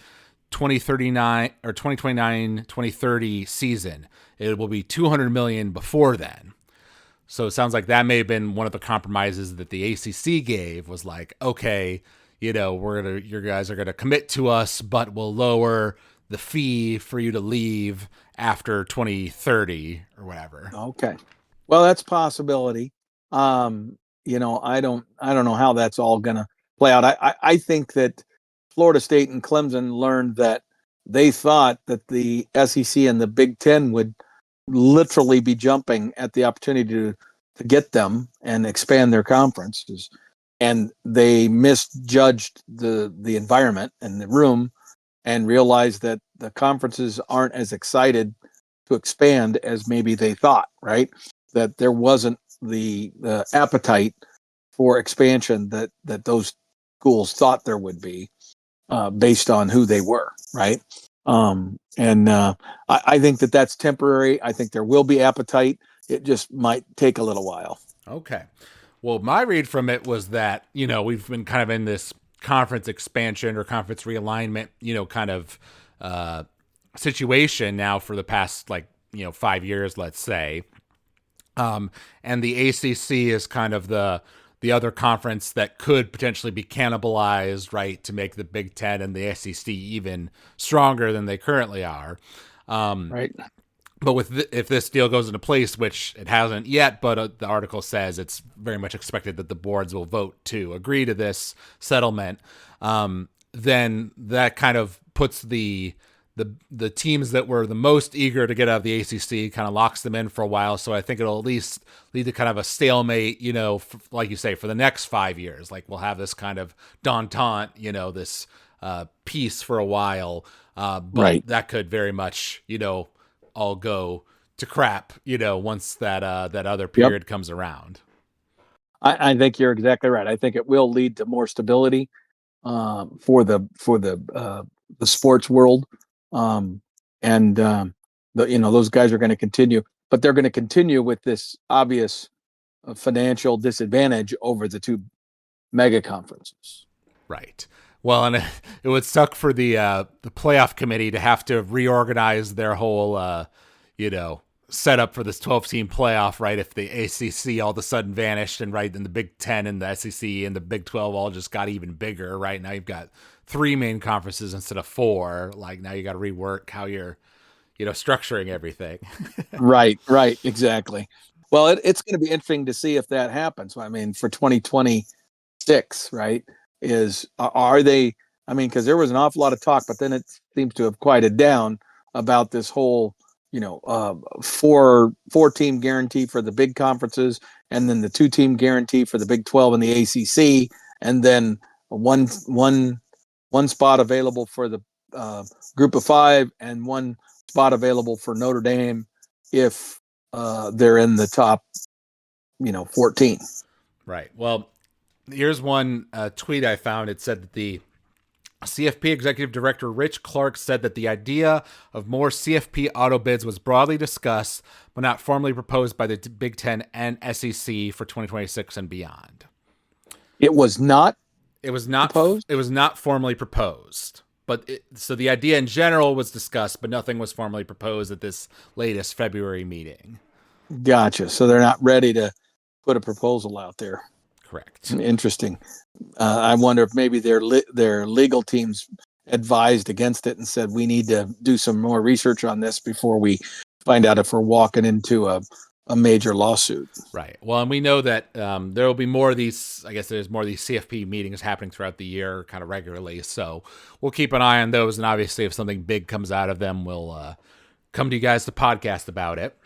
2029-2030 season. It will be $200 million before then. So it sounds like that may have been one of the compromises that the ACC gave, was like, okay, you guys are gonna commit to us, but we'll lower the fee for you to leave after 2030 or whatever. Okay. Well, that's a possibility. I don't know how that's all going to play out. I think that Florida State and Clemson learned that they thought that the SEC and the Big Ten would literally be jumping at the opportunity to get them and expand their conferences. And they misjudged the environment and the room and realized that the conferences aren't as excited to expand as maybe they thought, right? That there wasn't the appetite for expansion that those schools thought there would be based on who they were, right? I think that that's temporary. I think there will be appetite. It just might take a little while. Okay. Well, my read from it was that, we've been kind of in this conference expansion or conference realignment, kind of situation now for the past 5 years, let's say. And the ACC is kind of the other conference that could potentially be cannibalized, right, to make the Big Ten and the SEC even stronger than they currently are. Right. But if this deal goes into place, which it hasn't yet, but the article says it's very much expected that the boards will vote to agree to this settlement, then that kind of puts the teams that were the most eager to get out of the ACC, kind of locks them in for a while. So I think it'll at least lead to kind of a stalemate, like you say, for the next 5 years. Like we'll have this kind of détente, this peace for a while. But right. That could very much, all go to crap, once that other period comes around. I think you're exactly right. I think it will lead to more stability for the sports world. Those guys are going to continue, but they're going to continue with this obvious financial disadvantage over the two mega conferences. Right. Well, and it would suck for the playoff committee to have to reorganize their whole, setup for this 12-team playoff, right? If the ACC all of a sudden vanished and right, then the Big Ten and the SEC and the Big 12 all just got even bigger, right? Now you've got 3 main conferences instead of 4. Like now you got to rework how you're, structuring everything. Right. Exactly. Well, it's going to be interesting to see if that happens. I mean, for 2026, right? Are they? I mean, because there was an awful lot of talk, but then it seems to have quieted down about this whole, 4-team guarantee for the big conferences, and then the 2-team guarantee for the Big 12 and the ACC, and then one spot available for the Group of 5, and one spot available for Notre Dame if they're in the top, 14. Right. Well, here's one tweet I found. It said that the CFP Executive Director Rich Clark said that the idea of more CFP auto bids was broadly discussed, but not formally proposed by the Big Ten and SEC for 2026 and beyond. It was not proposed? It was not formally proposed. But so the idea in general was discussed, but nothing was formally proposed at this latest February meeting. Gotcha. So they're not ready to put a proposal out there. Correct. Interesting. I wonder if maybe their legal teams advised against it and said we need to do some more research on this before we find out if we're walking into a a major lawsuit. Right. Well, and we know that there will be more of these. I guess there's more of these CFP meetings happening throughout the year, kind of regularly. So we'll keep an eye on those, and obviously, if something big comes out of them, we'll come to you guys to podcast about it.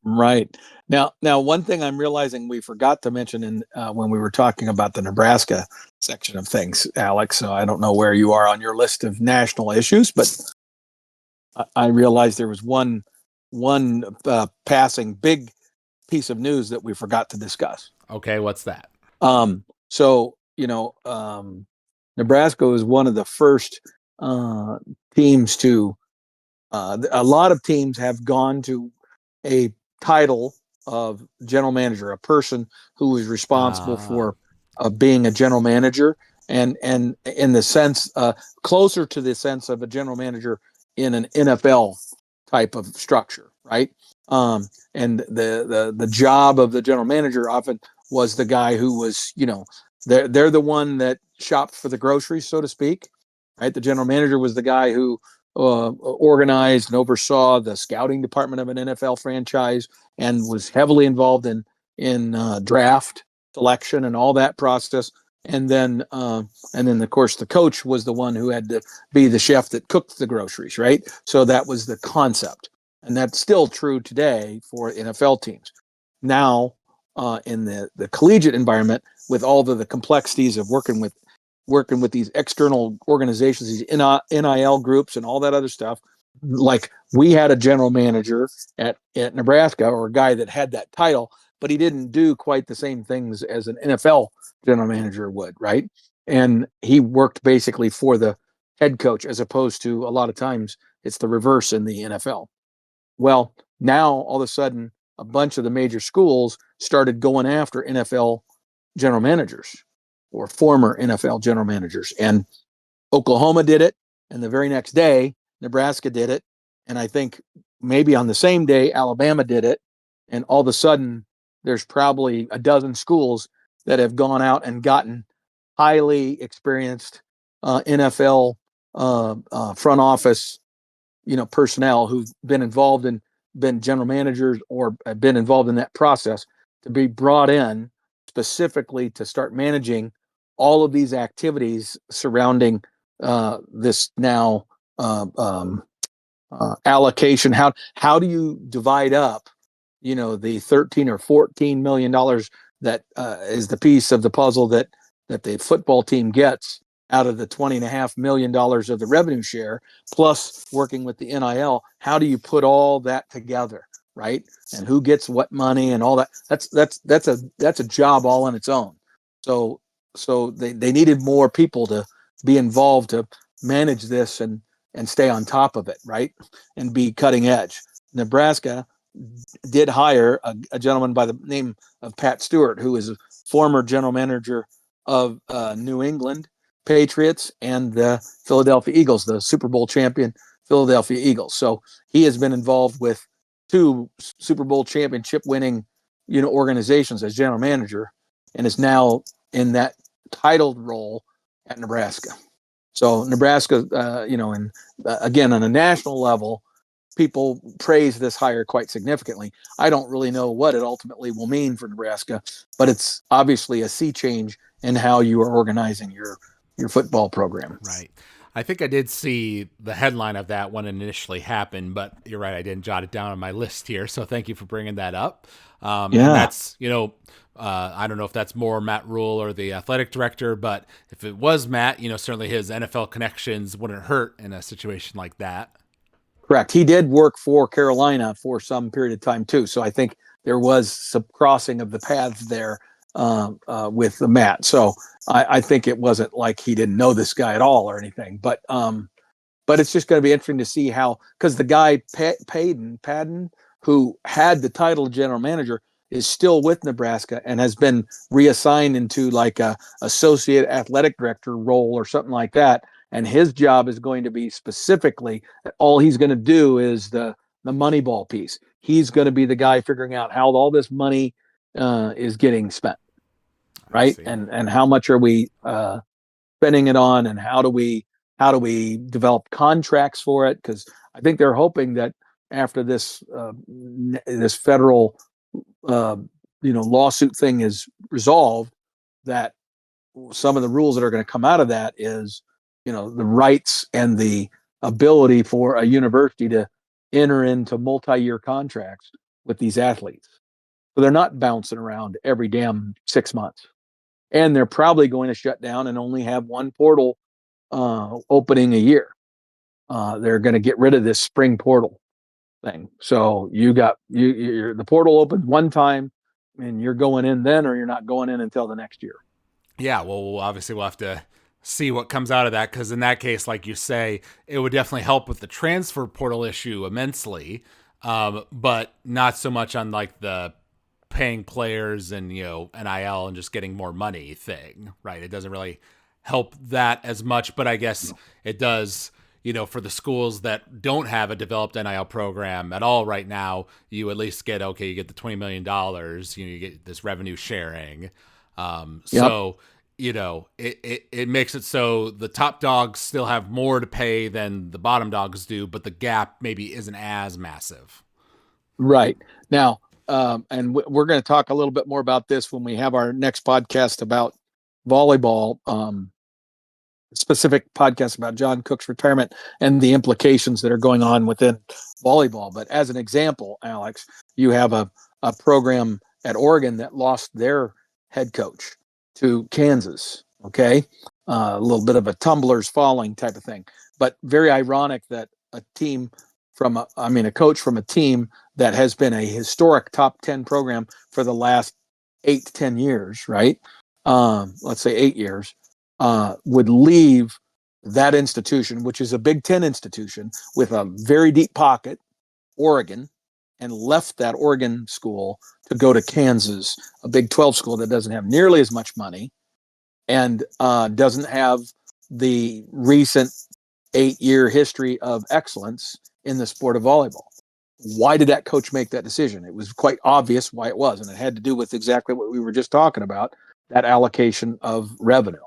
Right. Now, one thing I'm realizing we forgot to mention when we were talking about the Nebraska section of things, Alex. So I don't know where you are on your list of national issues, but I realized there was one passing big piece of news that we forgot to discuss. Okay, what's that? So Nebraska was one of the first teams to. A lot of teams have gone to a title of general manager, a person who is responsible for being a general manager, and in the sense closer to the sense of a general manager in an NFL type of structure, right? And the job of the general manager often was the guy who was, they're the one that shopped for the groceries, so to speak, right? The general manager was the guy who organized and oversaw the scouting department of an NFL franchise and was heavily involved in draft selection and all that process. And then of course the coach was the one who had to be the chef that cooked the groceries, right? So that was the concept, and that's still true today for NFL teams. Now, in the collegiate environment, with all of the complexities of working with these external organizations, these NIL groups and all that other stuff. Like we had a general manager at Nebraska, or a guy that had that title, but he didn't do quite the same things as an NFL general manager would, right? And he worked basically for the head coach, as opposed to a lot of times it's the reverse in the NFL. Well, now all of a sudden, a bunch of the major schools started going after NFL general managers or former NFL general managers. And Oklahoma did it. And the very next day, Nebraska did it. And I think maybe on the same day, Alabama did it. And all of a sudden, there's probably a dozen schools that have gone out and gotten highly experienced NFL front office, personnel who've been general managers or have been involved in that process, to be brought in specifically to start managing all of these activities surrounding this now allocation. How do you divide up, the 13 or 14 million dollars that is the piece of the puzzle that the football team gets out of the $20.5 million of the revenue share, plus working with the NIL? How do you put all that together, right? And who gets what money and all that? That's a job all on its own. So they needed more people to be involved to manage this and stay on top of it, right? And be cutting edge. Nebraska did hire a gentleman by the name of Pat Stewart, who is a former general manager of New England Patriots and the Philadelphia Eagles, the Super Bowl champion Philadelphia Eagles. So he has been involved with two Super Bowl championship winning, organizations as general manager, and is now in that titled role at Nebraska. So Nebraska, and again, on a national level, people praise this hire quite significantly. I don't really know what it ultimately will mean for Nebraska, but it's obviously a sea change in how you are organizing your football program. Right. I think I did see the headline of that when it initially happened, but you're right, I didn't jot it down on my list here. So thank you for bringing that up. And that's, I don't know if that's more Matt Rule or the athletic director, but if it was Matt, certainly his NFL connections wouldn't hurt in a situation like that. Correct. He did work for Carolina for some period of time too. So I think there was some crossing of the paths there with the Matt. So I think it wasn't like he didn't know this guy at all or anything. But it's just going to be interesting to see how, because the guy Padden, who had the title of general manager, is still with Nebraska and has been reassigned into like a associate athletic director role or something like that. And his job is going to be specifically, all he's going to do is the Moneyball piece. He's going to be the guy figuring out how all this money is getting spent, right? And how much are we spending it on, and how do we develop contracts for it? Because I think they're hoping that after this federal uh, lawsuit thing is resolved, that some of the rules that are going to come out of that is, the rights and the ability for a university to enter into multi-year contracts with these athletes. So they're not bouncing around every damn 6 months. And they're probably going to shut down and only have one portal opening a year. They're going to get rid of this spring portal thing. So the portal opens one time, and you're going in then, or you're not going in until the next year. Yeah, well, obviously we'll have to see what comes out of that, because in that case, like you say, it would definitely help with the transfer portal issue immensely, but not so much on like the paying players and NIL and just getting more money thing, right? It doesn't really help that as much, but I guess it does. For the schools that don't have a developed NIL program at all right now, you at least get you get the $20 million. You get this revenue sharing. Yep. So it makes it so the top dogs still have more to pay than the bottom dogs do, but the gap maybe isn't as massive. Right. Now, and we're going to talk a little bit more about this when we have our next podcast about volleyball, specific podcast about John Cook's retirement and the implications that are going on within volleyball. But as an example, Alex, you have a program at Oregon that lost their head coach to Kansas. Okay. A little bit of a tumblers falling type of thing, but very ironic that a coach from a team that has been a historic top 10 program for the last 8 to 10 years, right? Let's say 8 years, would leave that institution, which is a Big Ten institution with a very deep pocket, Oregon, and left that Oregon school to go to Kansas, a Big 12 school that doesn't have nearly as much money and doesn't have the recent 8-year history of excellence in the sport of volleyball. Why did that coach make that decision? It was quite obvious why it was, and it had to do with exactly what we were just talking about, that allocation of revenue.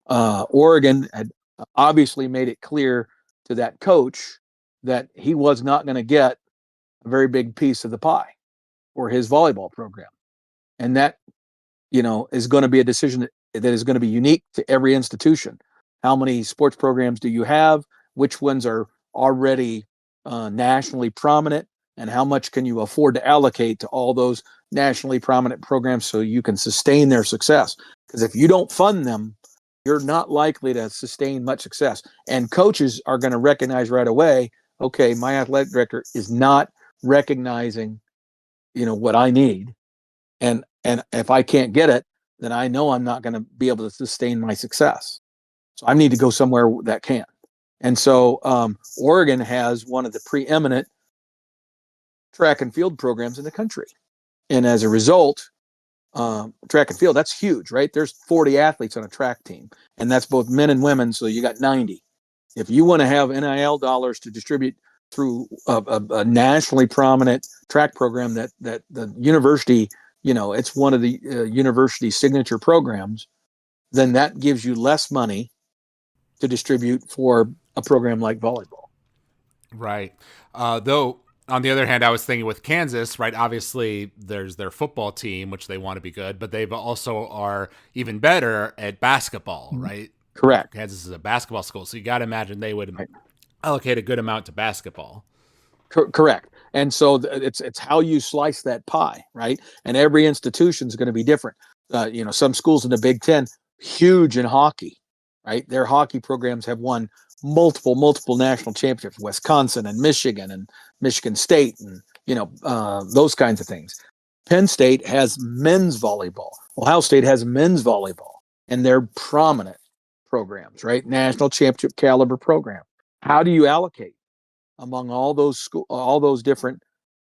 Oregon had obviously made it clear to that coach that he was not going to get a very big piece of the pie for his volleyball program. And that, is going to be a decision that is going to be unique to every institution. How many sports programs do you have? Which ones are already nationally prominent? And how much can you afford to allocate to all those nationally prominent programs so you can sustain their success? Because if you don't fund them, you're not likely to sustain much success. And coaches are going to recognize right away, okay, my athletic director is not recognizing, what I need. And if I can't get it, then I know I'm not going to be able to sustain my success. So I need to go somewhere that can. And so Oregon has one of the preeminent track and field programs in the country. And as a result, track and field, that's huge, right? There's 40 athletes on a track team, and that's both men and women. So you got 90. If you want to have NIL dollars to distribute through a nationally prominent track program that the university, it's one of the university signature programs, then that gives you less money to distribute for a program like volleyball. Right. Though, on the other hand, I was thinking with Kansas, right? Obviously, there's their football team, which they want to be good, but they also are even better at basketball, right? Correct. Kansas is a basketball school, so you got to imagine they would Right. allocate a good amount to basketball. Correct. And so it's how you slice that pie, right? And every institution is going to be different. Some schools in the Big Ten, huge in hockey, right? Their hockey programs have won multiple national championships. Wisconsin and Michigan State, and those kinds of things. Penn State has men's volleyball. Ohio State has men's volleyball, and they're prominent programs, right? National championship caliber program. How do you allocate among all those different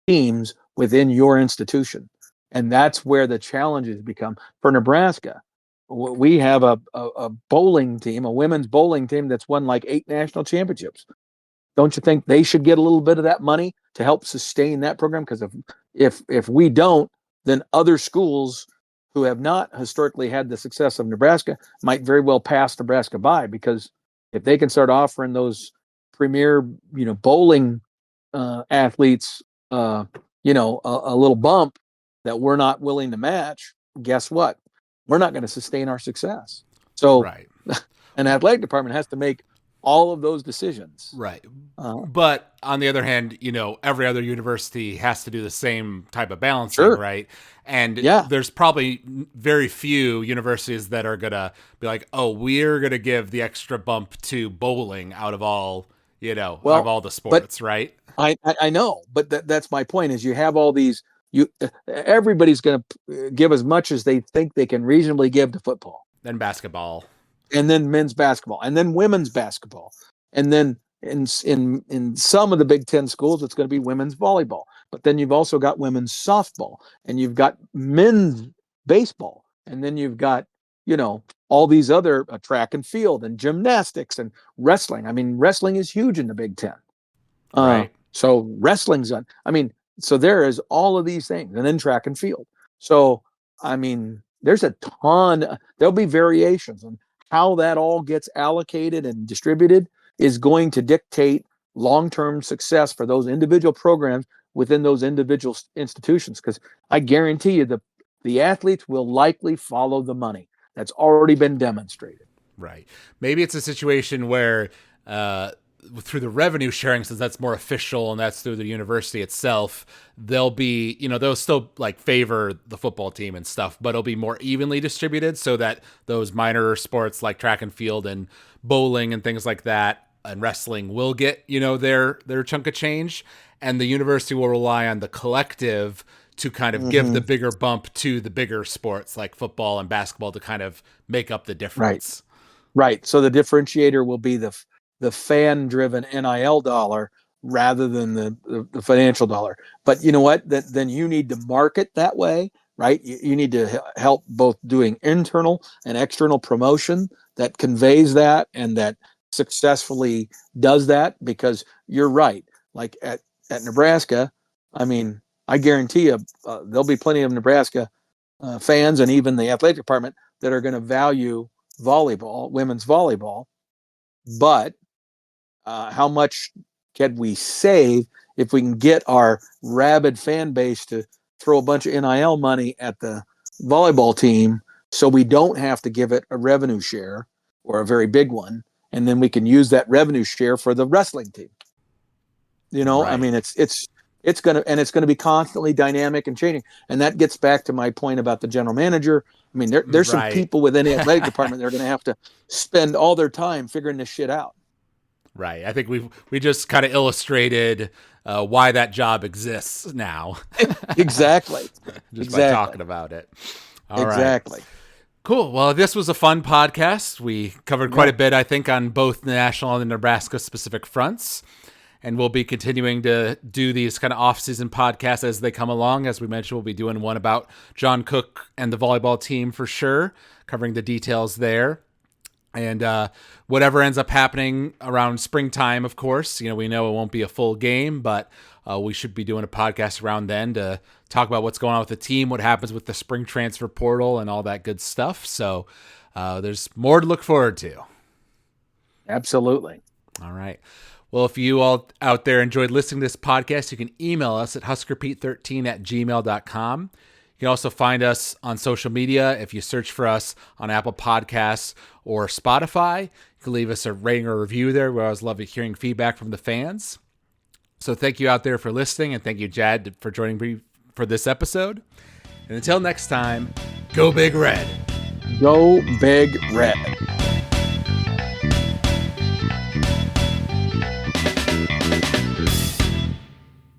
teams within your institution? And that's where the challenges become for Nebraska. We have a bowling team, a women's bowling team that's won like 8 national championships. Don't you think they should get a little bit of that money to help sustain that program? Because if we don't, then other schools who have not historically had the success of Nebraska might very well pass Nebraska by, because if they can start offering those premier, bowling athletes, a little bump, that we're not willing to match, guess what? We're not going to sustain our success. So Right. an athletic department has to make all of those decisions. Right. But on the other hand, every other university has to do the same type of balancing, Sure. right? And Yeah. there's probably very few universities that are going to be like, oh, we're going to give the extra bump to bowling out of all, out of all the sports, right? I know, but that's my point is you have all these, everybody's going to give as much as they think they can reasonably give to football. Then basketball. And then men's basketball, and then women's basketball, and then in some of the Big Ten schools, it's going to be women's volleyball. But then you've also got women's softball, and you've got men's baseball, and then you've got all these other track and field and gymnastics and wrestling. I mean, wrestling is huge in the Big Ten. Right. So wrestling's on. I mean, so there is all of these things, and then track and field. So I mean, there's a ton. There'll be variations on how that all gets allocated and distributed is going to dictate long-term success for those individual programs within those individual institutions. Because I guarantee you the athletes will likely follow the money. That's already been demonstrated. Right. Maybe it's a situation where through the revenue sharing, since that's more official and that's through the university itself, they'll be, they'll still like favor the football team and stuff, but it'll be more evenly distributed so that those minor sports like track and field and bowling and things like that and wrestling will get, their chunk of change. And the university will rely on the collective to kind of give the bigger bump to the bigger sports like football and basketball to kind of make up the difference. Right. So the differentiator will be the fan-driven NIL dollar rather than the financial dollar. But you know what? Then you need to market that way, right? You need to help both doing internal and external promotion that conveys that and that successfully does that, because you're right. Like at Nebraska, I mean, I guarantee you there'll be plenty of Nebraska fans and even the athletic department that are going to value volleyball, women's volleyball, but how much can we save if we can get our rabid fan base to throw a bunch of NIL money at the volleyball team so we don't have to give it a revenue share or a very big one, and then we can use that revenue share for the wrestling team. Right. I mean, it's going to be constantly dynamic and changing. And that gets back to my point about the general manager. I mean, there's some people within the athletic department that are going to have to spend all their time figuring this shit out. Right. I think we just kind of illustrated why that job exists now. Exactly. By talking about it. All exactly. Right. Cool. Well, this was a fun podcast. We covered quite a bit, I think, on both the national and the Nebraska specific fronts. And we'll be continuing to do these kind of off-season podcasts as they come along. As we mentioned, we'll be doing one about John Cook and the volleyball team for sure, covering the details there. And whatever ends up happening around springtime, of course, we know it won't be a full game, but we should be doing a podcast around then to talk about what's going on with the team, what happens with the spring transfer portal and all that good stuff. So there's more to look forward to. Absolutely. All right. Well, if you all out there enjoyed listening to this podcast, you can email us at huskerpete13@gmail.com. You can also find us on social media. If you search for us on Apple Podcasts or Spotify, you can leave us a rating or review there. We always love hearing feedback from the fans. So thank you out there for listening, and thank you, Jad, for joining me for this episode. And until next time, go Big Red. Go Big Red.